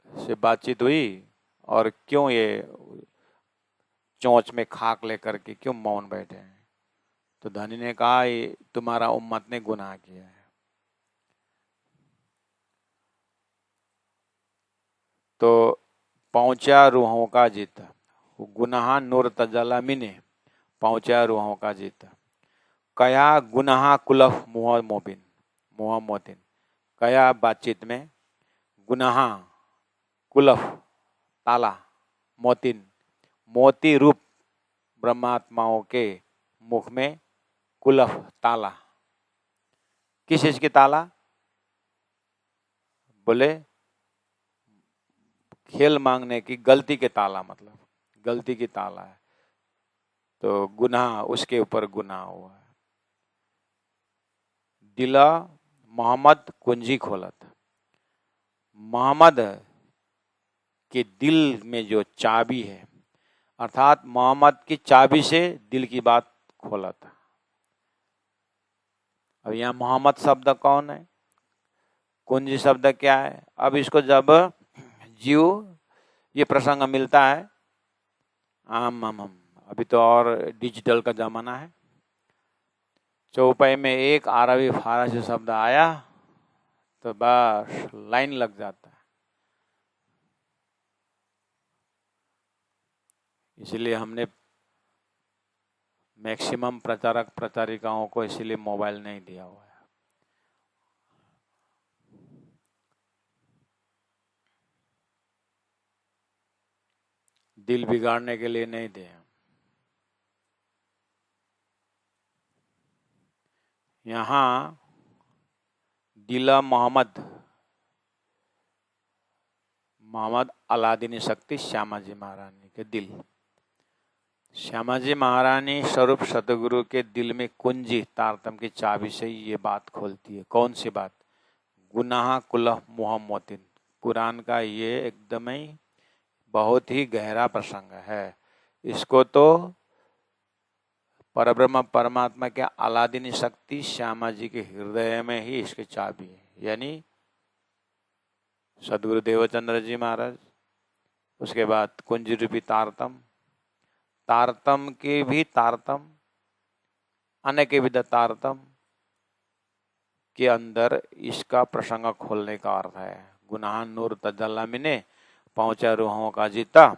से बातचीत हुई और क्यों ये चोंच में खाक लेकर के क्यों मौन बैठे हैं? तो धनी ने कहा ये तुम्हारा उम्मत ने गुनाह किया है। तो पहुंचा रूहों का जीता, गुनाह नूर तजला मिने, पहुंचा रूहों का जीता। कया गुनाह कुलफ मुह मोबिन, मुह मोतिन। कया बातचीत में, गुनाह कुलफ ताला, मोतिन मोती रूप ब्रह्मात्माओं के मुख में कुलफ ताला। किस चीज की ताला? बोले खेल मांगने की गलती के ताला, मतलब गलती की ताला है, तो गुनाह उसके ऊपर गुनाह हुआ है। दिला मोहम्मद कुंजी खोलत। मोहम्मद के दिल में जो चाबी है, अर्थात मोहम्मद की चाबी से दिल की बात खोला था। अब यहाँ मोहम्मद शब्द कौन है, कुंजी शब्द क्या है? अब इसको जब जीव ये प्रसंग मिलता है, आम अभी तो और डिजिटल का जमाना है, चौपाई में एक अरबी फारसी शब्द आया तो बस लाइन लग जाता है। इसलिए हमने मैक्सिमम प्रचारक प्रचारिकाओं को इसलिए मोबाइल नहीं दिया हुआ है। दिल बिगाड़ने के लिए नहीं दिए। यहाँ दिला मोहम्मद अलादीनी शक्ति श्यामाजी महारानी के दिल। श्यामाजी महारानी स्वरूप सतगुरु के दिल में कुंजी तारतम की चाबी से ये बात खोलती है। कौन सी बात? गुनाह कुलह मुह मोतिन। कुरान का ये एकदम ही बहुत ही गहरा प्रसंग है। इसको तो परब्रह्म परमात्मा के अलादीनी शक्ति श्यामा जी के हृदय में ही इसकी चाबी है, यानी सदगुरु देवचंद्र जी महाराज, उसके बाद कुंज रूपी तारतम, तारतम के भी तारतम, अनेक विध तारतम के अंदर इसका प्रसंग खोलने का अर्थ है। गुनाह नूर तजल्ला मिने पहुंचा रूहों का जीता,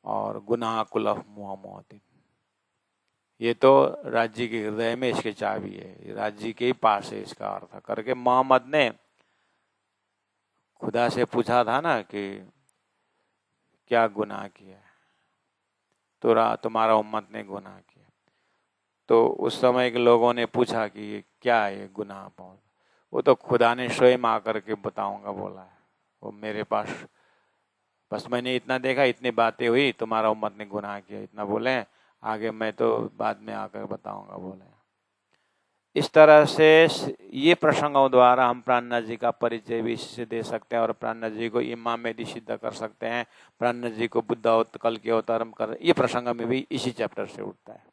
और गुनाह कुलफ मुह मोहतिन। ये तो राज्य के हृदय में इसकी चाबी है, राज्य के ही पास है, इसका अर्थ करके मोहम्मद ने खुदा से पूछा था ना कि क्या गुनाह किया, तुम्हारा उम्मत ने गुनाह किया। तो उस समय के लोगों ने पूछा कि ये क्या है, ये गुनाह पहुंच। वो तो खुदा ने स्वयं आकर के बताऊंगा बोला है। वो मेरे पास बस मैंने इतना देखा, इतनी बातें हुई, तुम्हारा उम्मत ने गुनाह किया, इतना बोले, आगे मैं तो बाद में आकर बताऊंगा बोले। इस तरह से ये प्रसंगों द्वारा हम प्राणनाथ जी का परिचय भी इससे दे सकते हैं, और प्राणनाथ जी को इमाम मेहदी सिद्ध कर सकते हैं, प्राणनाथ जी को बुद्ध कल के अवतारम कर, ये प्रसंग में भी इसी चैप्टर से उठता है।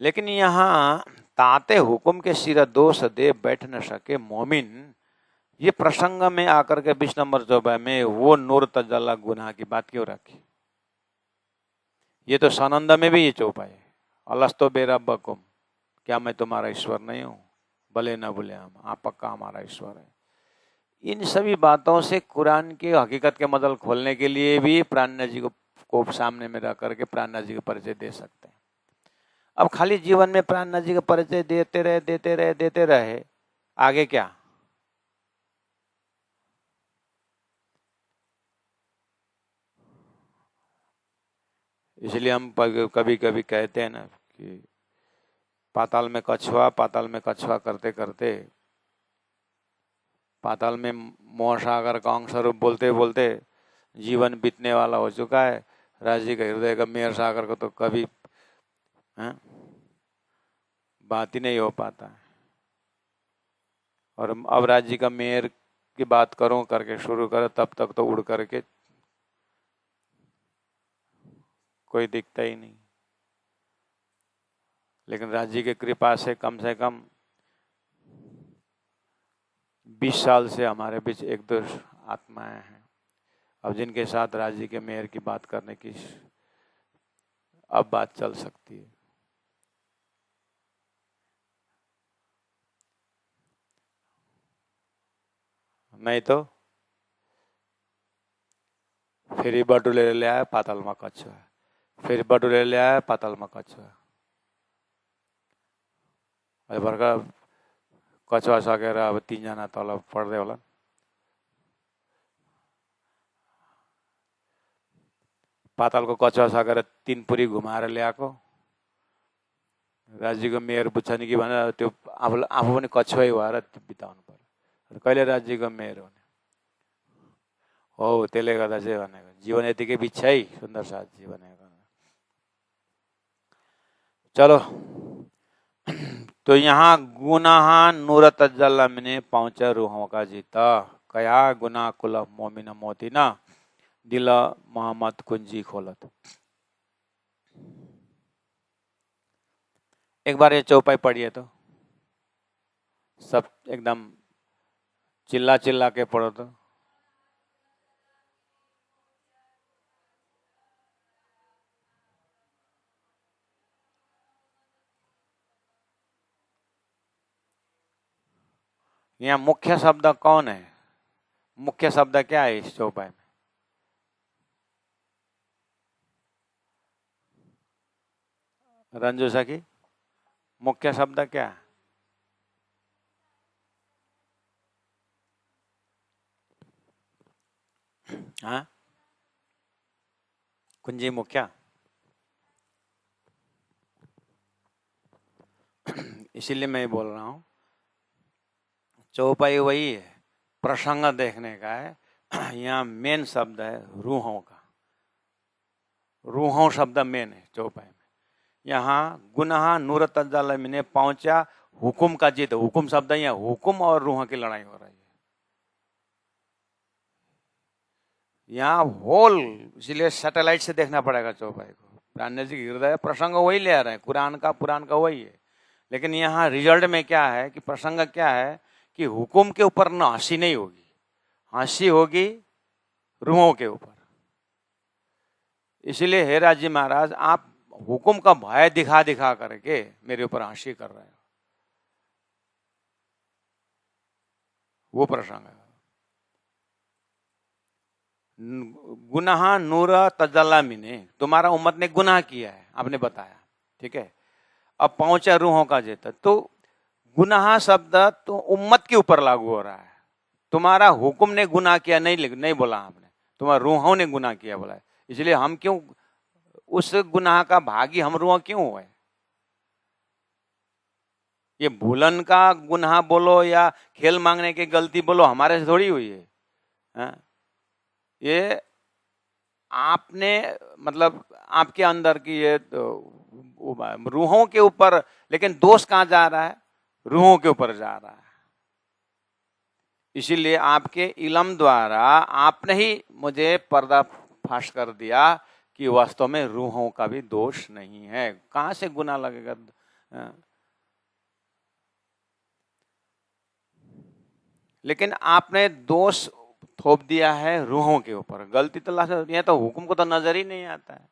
लेकिन यहाँ ताते हुकुम के सिर दोष दे बैठ न सके मोमिन, ये प्रसंग में आकर के 20 नंबर चौपाई में वो नूर तजल्ला गुनाह की बात क्यों रखी? ये तो सनंद में भी ये चौपाई है, अलस्तो बेरब्बकुम, क्या मैं तुम्हारा ईश्वर नहीं हूं? भले न भूले हम, आप पक्का हमारा ईश्वर है। इन सभी बातों से कुरान की हकीकत के मदल खोलने के लिए भी प्राणनाथ जी को सामने में रख करके प्राणनाथ जी का परिचय दे सकते हैं। अब खाली जीवन में प्राणनाथ जी का परिचय देते रहे, आगे क्या? इसलिए हम कभी कभी कहते हैं ना कि पाताल में कछुआ करते करते पाताल में मोह सागर का अंश रूप बोलते बोलते जीवन बीतने वाला हो चुका है। राज्य का हृदय का मेयर सागर को तो कभी बात ही नहीं हो पाता है। और अब राज्य का मेयर की बात करूं करके शुरू करो, तब तक तो उड़ करके कोई दिखता ही नहीं। लेकिन राज्य की कृपा से कम 20 साल से हमारे बीच एक दो आत्माएं हैं, अब जिनके साथ राज्य के मेयर की बात करने की अब बात चल सकती है। नहीं तो फेरी बटुले ले आया पाताल में कछुआ, फिर बटुले ले आया पाताल में कछुआ, भर्खर कछुवा सकेर अब 3 जना तल पढ्दै होला। पातालको कछुवा सकेर 3 पुरी घुमाएर ल्याएको। राज्यको मेयर बुझ्छ नि कि भनेर त्यो आफू पनि कछुवै भएर बिताउनु पर्यो। कहिले राज्यको मेयर हुने हो। त्यसले गर्दा चाहिँ भनेको जीवन यतिकै बित्छ है सुन्दर साथजी भनेको। चलो, तो यहाँ गुनाह नूरत जल्लमिने पहुँच रूहों का जीता, कया गुना कुल मोमिन मोतिना दिल मोहम्मद कुंजी खोलत। एक बार ये चौपाई पढ़िए तो सब एकदम चिल्ला चिल्ला के पढ़ो तो। यहाँ मुख्य शब्द कौन है? मुख्य शब्द क्या है इस चौपाई में? रंजू सखी, मुख्य शब्द क्या है? हाँ, कुंजी मुख्य। इसीलिए मैं बोल रहा हूँ चौपाई वही है, प्रसंग देखने का है। यहाँ मेन शब्द है रूहों का। रूहों शब्द मेन है चौपाई में। यहाँ गुनाह नूर तज्जालमिने पहुंचा हुकुम का जीत। हुकुम शब्द यहाँ हुकुम और रूहों की लड़ाई हो रही है यहाँ होल। इसलिए सैटेलाइट से देखना पड़ेगा चौपाई को। प्राण जी हृदय प्रसंग वही ले आ रहे हैं, कुरान का पुराण का वही है। लेकिन यहाँ रिजल्ट में क्या है कि प्रसंग क्या है कि हुकुम के ऊपर न हंसी नहीं होगी, हंसी होगी रूहों के ऊपर। इसलिए हे राजी महाराज, आप हुकुम का भय दिखा दिखा करके मेरे ऊपर हंसी कर रहे हो, वो प्रसंग है। गुनाह नूर तजल्लामिने, तुम्हारा उम्मत ने गुनाह किया है, आपने बताया, ठीक है। अब पहुंचा रूहों का जेता, तो गुनाह शब्द तो उम्मत के ऊपर लागू हो रहा है। तुम्हारा हुकुम ने गुनाह किया नहीं बोला आपने, तुम्हारा रूहों ने गुनाह किया बोला है। इसलिए हम क्यों उस गुनाह का भागी, हम रूह क्यों हुए? ये भूलन का गुनाह बोलो या खेल मांगने की गलती बोलो, हमारे से थोड़ी हुई है, हाँ? ये आपने मतलब आपके अंदर की ये रूहों के ऊपर, लेकिन दोष कहाँ जा रहा है? रूहों के ऊपर जा रहा है। इसीलिए आपके इल्म द्वारा आपने ही मुझे पर्दाफाश कर दिया कि वास्तव में रूहों का भी दोष नहीं है। कहां से गुनाह लगेगा? लेकिन आपने दोष थोप दिया है रूहों के ऊपर। गलती तो यहाँ तो हुक्म को तो नजर ही नहीं आता है,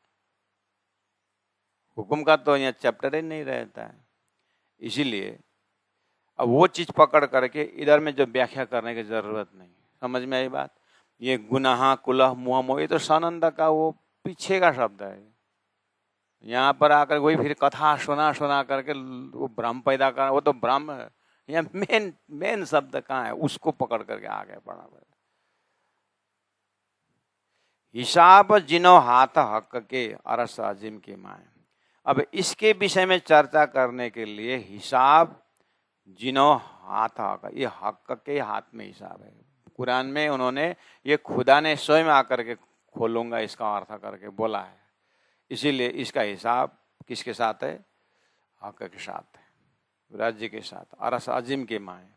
हुक्म का तो यहाँ चैप्टर ही नहीं रहता है। इसीलिए अब वो चीज पकड़ करके इधर में जो व्याख्या करने की जरूरत नहीं। समझ में आई बात? ये गुनाह कुलह मुह मोह, ये तो सानंद का वो पीछे का शब्द है। यहाँ पर आकर वही फिर कथा सुना सुना करके वो भ्रम पैदा कर, वो तो भ्रम है। यहाँ मेन शब्द कहाँ है, उसको पकड़ करके आगे बढ़ा। हिसाब जिनो हाथ हक के अरस अजीम की माए। अब इसके विषय में चर्चा करने के लिए हिसाब जिनो हाथ हक, ये हक के हाथ में हिसाब है। कुरान में उन्होंने ये खुदा ने स्वयं आकर के खोलूंगा इसका अर्थ करके बोला है। इसीलिए इसका हिसाब किसके साथ है? हक के साथ है, राज्य के साथ, अरस अजीम के माए।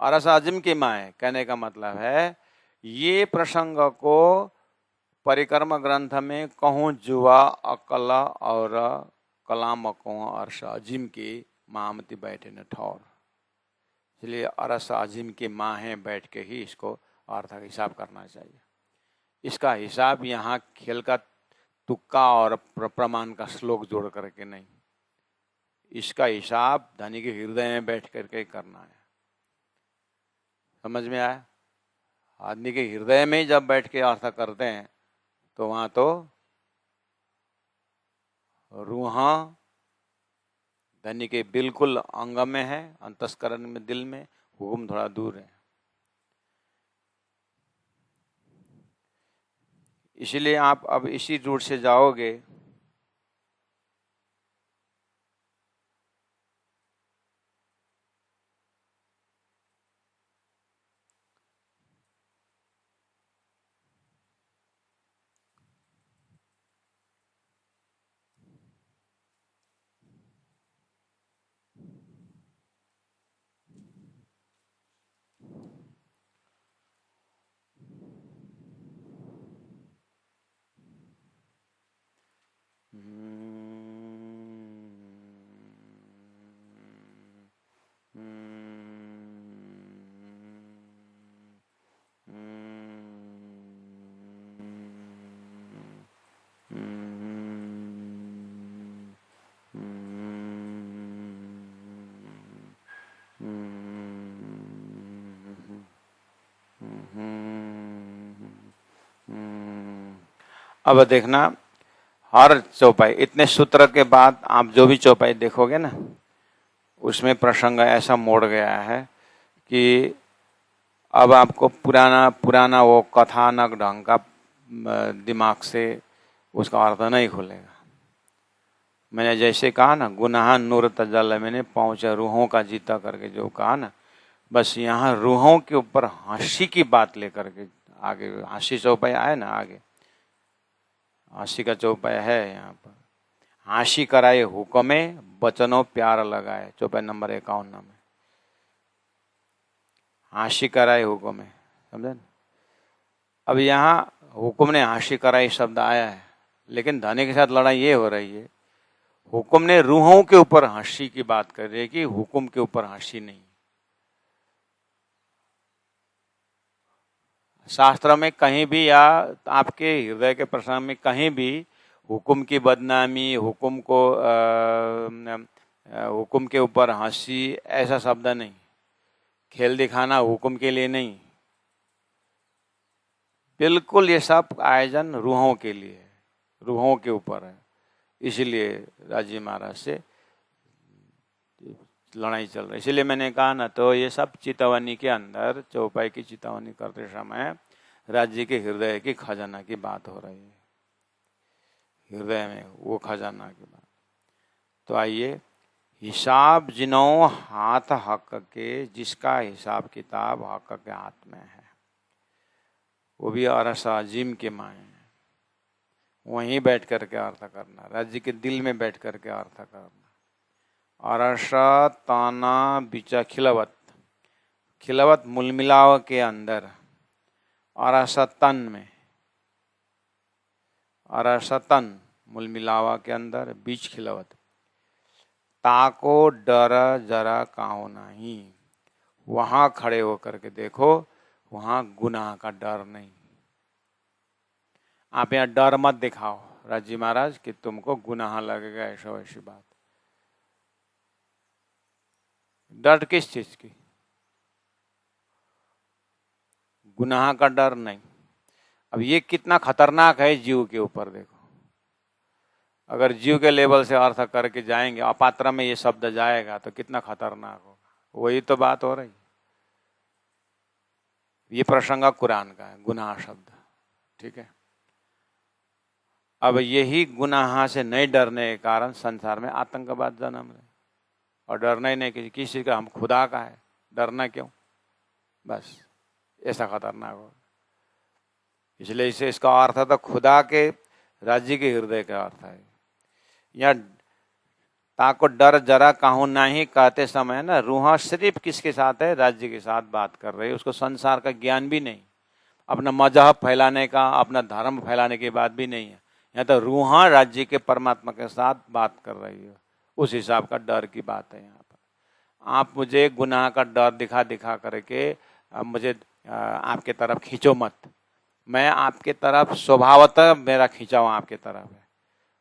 अरस अजीम के माए कहने का मतलब है ये प्रसंग को परिक्रम ग्रंथ में कहूँ जुआ अकल और कलाम कहूँ अरस अजीम की मामती बैठे न ठौर। इसलिए अरस अजीम की माँ है, बैठ के ही इसको अर्थ का हिसाब करना चाहिए। इसका हिसाब यहाँ खेल का तुक्का और प्रमाण का श्लोक जोड़ करके नहीं, इसका हिसाब धनी के हृदय में बैठ करके करना है। समझ में आया? आदमी के हृदय में जब बैठ के अर्थ करते हैं तो वहां तो रूहा धनी के बिल्कुल अंग में है, अंतस्करण में, दिल में, हुक्म थोड़ा दूर है। इसलिए आप अब इसी रूट से जाओगे, अब देखना हर चौपाई, इतने सूत्र के बाद आप जो भी चौपाई देखोगे ना, उसमें प्रसंग ऐसा मोड़ गया है कि अब आपको पुराना पुराना वो कथानक ढंग का दिमाग से उसका अर्थ नहीं खुलेगा। मैंने जैसे कहा ना, गुनाह नूर तजल मैंने पहुंचा रूहों का जीता करके जो कहा ना, बस यहाँ रूहों के ऊपर हंसी की बात लेकर के आगे हंसी चौपाई आए ना, आगे हंसी का चौपाई है यहाँ पर। हंसी कराए हुक्मे बचनों प्यार लगाए, चौपाई नंबर 51 में हंसी कराए हुक्मे, समझे ना। अब यहाँ हुक्म ने हंसी कराई शब्द आया है, लेकिन धनी के साथ लड़ाई ये हो रही है, हुक्म ने रूहों के ऊपर हंसी की बात कर रही है कि हुक्म के ऊपर हंसी नहीं। शास्त्र में कहीं भी या आपके हृदय के प्रसंग में कहीं भी हुक्म की बदनामी, हुक्म को हुक्म के ऊपर हंसी, ऐसा शब्द नहीं। खेल दिखाना हुक्म के लिए नहीं, बिल्कुल ये सब आयोजन रूहों के लिए है, रूहों के ऊपर है। इसलिए राजी महाराज से लड़ाई चल रही। इसलिए मैंने कहा ना, तो ये सब चितवनी के अंदर चौपाई की चितवनी करते समय राज्य के हृदय की खजाना की बात हो रही है, हृदय में वो खजाना की बात। तो आइए, हिसाब जिनो हाथ हक के, जिसका हिसाब किताब हक के हाथ में है, वो भी अरस अजीम के माए है। वहीं बैठ करके अर्थ करना, राज्य के दिल में बैठ करके अर्थ करना। अरस ताना बिचा खिलवत, खिलवत मुलमिलाव के अंदर, अरस तन में, अरस तन मुलमिलावा के अंदर, बीच खिलवत, ताको डर जरा काहो नहीं, वहां खड़े होकर के देखो, वहां गुनाह का डर नहीं। आप यहाँ डर मत दिखाओ राजी महाराज कि तुमको गुनाह लगेगा, ऐसा वैसी बात। डर किस चीज की? गुनाह का डर नहीं। अब ये कितना खतरनाक है जीव के ऊपर, देखो। अगर जीव के लेवल से अर्थ करके जाएंगे, अपात्र में ये शब्द जाएगा तो कितना खतरनाक होगा। वही तो बात हो रही। ये प्रसंग कुरान का है, गुनाह शब्द, ठीक है। अब यही गुनाह से नहीं डरने के कारण संसार में आतंकवाद जन्म रहे, और डरना ही नहीं किसी का, हम खुदा का है, डरना क्यों? बस ऐसा खतरनाक हो। इसलिए इसे इसका अर्थ तो खुदा के राज्य के हृदय का अर्थ है। या ताको डर जरा काहू नहीं कहते समय ना, रूह सिर्फ किसके साथ है? राज्य के साथ बात कर रही है। उसको संसार का ज्ञान भी नहीं, अपना मजहब फैलाने का, अपना धर्म फैलाने की बात भी नहीं है। यहाँ तो रूह राज्य के परमात्मा के साथ बात कर रही है, उस हिसाब का डर की बात है यहाँ पर। आप मुझे गुनाह का डर दिखा दिखा करके मुझे आपके तरफ खींचो मत। मैं आपके तरफ स्वभावतः मेरा खिंचाव आपके तरफ है,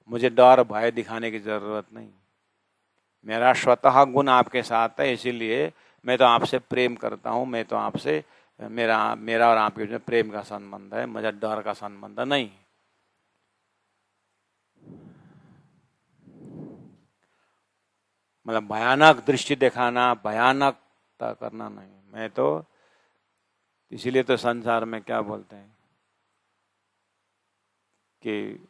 मुझे डर भय दिखाने की जरूरत नहीं। मेरा स्वतः गुण आपके साथ है, इसीलिए मैं तो आपसे प्रेम करता हूँ। मैं तो आपसे, मेरा और आपके बीच में प्रेम का संबंध है, मुझे डर का संबंध नहीं। मतलब भयानक दृष्टि दिखाना, भयानकता करना नहीं। मैं तो इसीलिए तो संसार में क्या बोलते हैं कि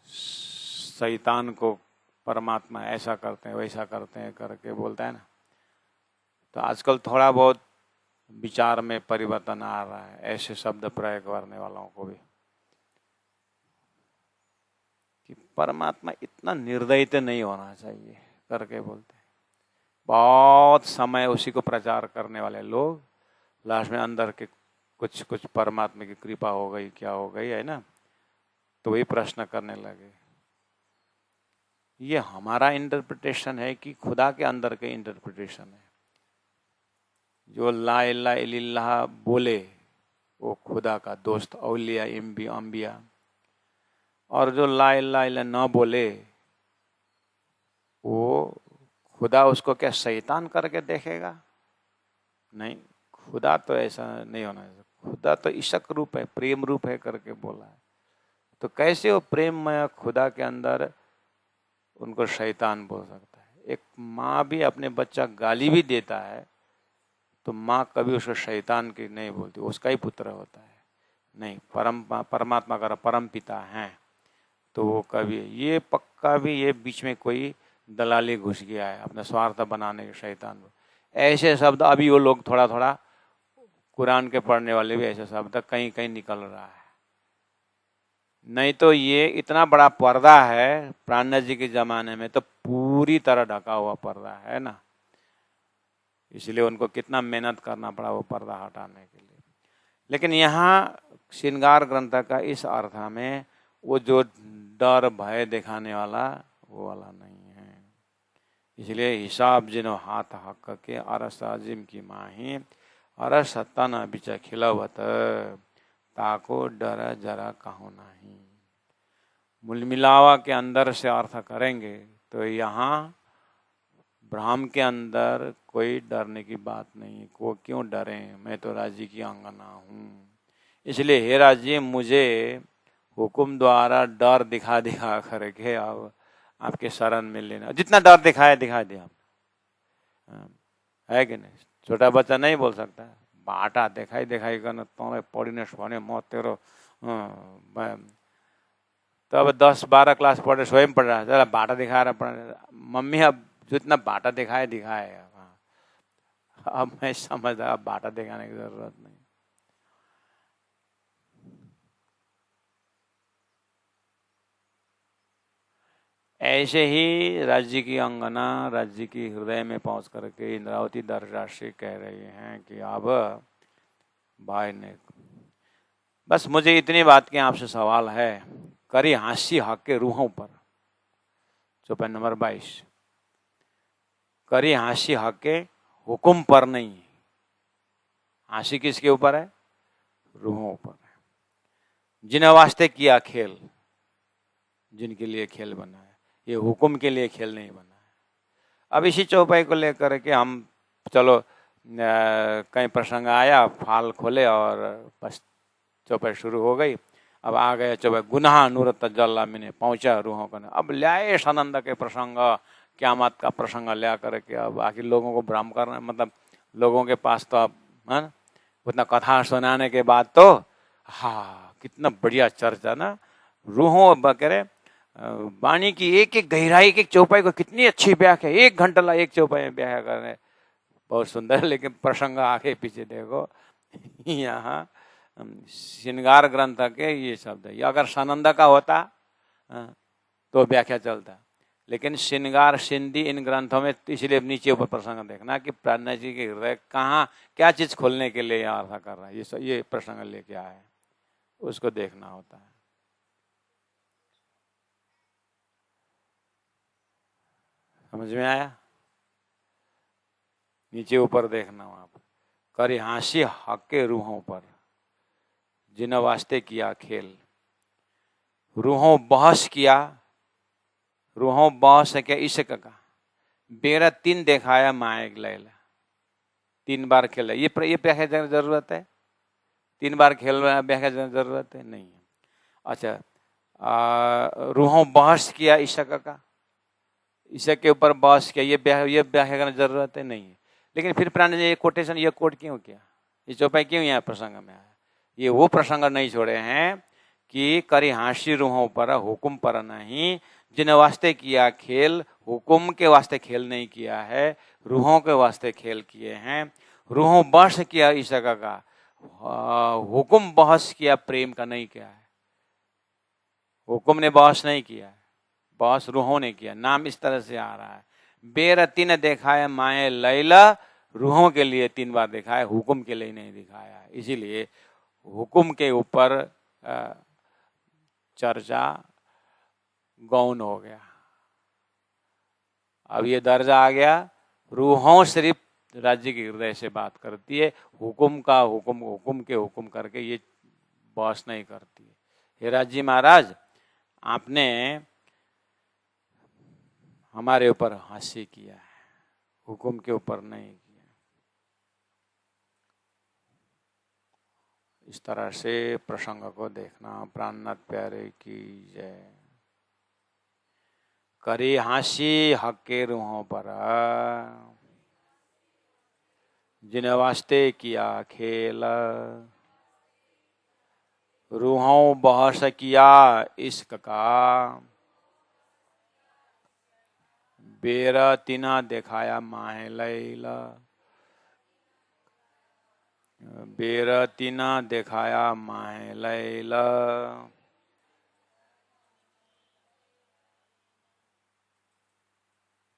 शैतान को परमात्मा ऐसा करते हैं वैसा करते हैं करके बोलता है ना। तो आजकल थोड़ा बहुत विचार में परिवर्तन आ रहा है ऐसे शब्द प्रयोग करने वालों को भी, कि परमात्मा इतना निर्दयी तो नहीं होना चाहिए करके बोलते हैं। बहुत समय उसी को प्रचार करने वाले लोग लास्ट में अंदर के कुछ कुछ परमात्मा की कृपा हो गई क्या हो गई है ना, तो वही प्रश्न करने लगे। ये हमारा इंटरप्रिटेशन है कि खुदा के अंदर के इंटरप्रिटेशन है? जो ला इलाहा इल्लल्लाह बोले वो खुदा का दोस्त औलिया अंबिया, और जो ला इलाहा इल्लल्लाह न बोले वो खुदा उसको क्या शैतान करके देखेगा? नहीं, खुदा तो ऐसा नहीं होना चाहिए। खुदा तो इशक रूप है, प्रेम रूप है करके बोला है। तो कैसे वो प्रेममय खुदा के अंदर उनको शैतान बोल सकता है? एक माँ भी अपने बच्चा गाली भी देता है तो माँ कभी उसको शैतान की नहीं बोलती, उसका ही पुत्र होता है। नहीं, परमात्मा का परम पिता हैं तो वो कभी, ये पक्का भी ये बीच में कोई दलाली घुस गया है अपना स्वार्थ बनाने के शैतान। ऐसे शब्द अभी वो लोग थोड़ा थोड़ा कुरान के पढ़ने वाले भी ऐसे शब्द कहीं कहीं निकल रहा है। नहीं तो ये इतना बड़ा पर्दा है प्राणनाथ जी के जमाने में, तो पूरी तरह ढका हुआ पर्दा है ना, इसलिए उनको कितना मेहनत करना पड़ा वो पर्दा हटाने के लिए। लेकिन यहाँ श्रृंगार ग्रंथ का इस अर्थ में वो जो डर भय दिखाने वाला वो वाला नहीं है। इसलिए हिसाब जिनो हाथ हक के अरस अजिम की माही अरस तन बिच खिलवत ताको डर जरा कहो नहीं। मुलमिलावा के अंदर से अर्थ करेंगे तो यहाँ ब्रह्म के अंदर कोई डरने की बात नहीं। को क्यों डरे, मैं तो राज्य की अंगना हूँ। इसलिए हे राज्य मुझे हुक्म द्वारा डर दिखा दिखा करके अब आपके शरण में लेना, जितना डर दिखाया दिखा दिया है कि नहीं। छोटा बच्चा नहीं बोल सकता बाटा दिखाई दिखाई करना तुम्हें पढ़ने भने म तेरो तो अब 10-12 क्लास पढ़े स्वयं पढ़ रहा है, जरा बाटा दिखा रहा पढ़ मम्मी अब जितना बाटा दिखाए दिखाए अब मैं समझदा अब बाटा दिखाने की जरूरत नहीं। ऐसे ही राज्य की अंगना राज्य की हृदय में पहुंच करके इंद्रावती धर्तराष्ट्री कह रही हैं कि अब भाई ने बस मुझे इतनी बात की आपसे सवाल है, करी हाँसी हक के रूहों पर, चौपाई नंबर 22, करी हाँसी हक के हुक्म पर नहीं। हाँसी किसके ऊपर है? रूहों पर है। जिन्हें वास्ते किया खेल, जिनके लिए खेल बना है, ये हुक्म के लिए खेल नहीं बना है। अब इसी चौपाई को लेकर के हम चलो कहीं प्रसंग आया, फाल खोले और बस चौपाई शुरू हो गई। अब आ गए चौपाई गुनाह नूरत जल्ला मैंने पहुंचा रूहों का। अब लाए सनंद के प्रसंग, क्यामत का प्रसंग लिया करके अब आखिर लोगों को भ्रम करना, मतलब लोगों के पास तो अब है ना उतना कथा सुनाने के बाद तो हाँ कितना बढ़िया चर्चा ना, रूहों बकरे वाणी की एक एक गहराई की चौपाई को कितनी अच्छी व्याख्या, 1 घंटा ला एक चौपाई में व्याख्या करने बहुत सुंदर। लेकिन प्रसंग आगे पीछे देखो यहाँ श्रृंगार ग्रंथ के ये शब्द है। अगर सानंद का होता तो व्याख्या चलता, लेकिन श्रृंगार सिंधी इन ग्रंथों में, इसलिए नीचे ऊपर प्रसंग देखना कि प्राणनाथ जी के हृदय कहाँ क्या चीज खोलने के लिए यहाँ अर्थ कर रहा है, ये प्रसंग लेके आया है, उसको देखना होता है। समझ में आया? नीचे ऊपर देखना वहां पर, करी हाँसी हक के रूहों पर जिन वास्ते किया खेल, रूहों बहस किया, रूहों बहस है क्या इश्क का, बेरा 3 दिखाया माएक लैला, 3 बार खेला। ये व्याख्या जरूरत है? 3 बार खेल रहा व्याख्या जरूरत है? नहीं है। अच्छा रूहों बहस किया इश्क का, इशक के ऊपर बहस किया, ये व्याख्या करने जरूरत है नहीं है। लेकिन फिर प्राण ने ये कोटेशन, ये कोट क्यों किया, ये चौपाई क्यों यहाँ प्रसंग में आया? ये वो प्रसंग नहीं छोड़े हैं कि करी हाँसी रूहों पर हुकुम पर नहीं, जिन वास्ते किया खेल, हुकुम के वास्ते खेल नहीं किया है, रूहों के वास्ते खेल किए हैं। रूहों बहस किया इशक का, हुकुम बहस किया प्रेम का नहीं किया है। हुकुम ने बहस नहीं किया है, बहस रूहों ने किया। नाम इस तरह से आ रहा है, बेरतीन देखा है माए लैला, रूहों के लिए 3 बार देखा है, हुकुम के लिए नहीं दिखाया है। इसीलिए हुकुम के ऊपर चर्चा गौण हो गया। अब ये दर्जा आ गया, रूहों सिर्फ राज्य के हृदय से बात करती है, हुकुम का हुकुम के हुकुम करके ये बहस नहीं करती है। हे राज्य महाराज, आपने हमारे ऊपर हंसी किया है, हुकुम के ऊपर नहीं किया। इस तरह से प्रसंग को देखना। प्राणनाथ प्यारे की जय। करी हाँसी हक के रूहों पर, जिन वास्ते किया खेल, रूहों बहस किया इश्क का, बेरतीना दिखाया माहे लैला, बेरतीना दिखाया माहे लैला।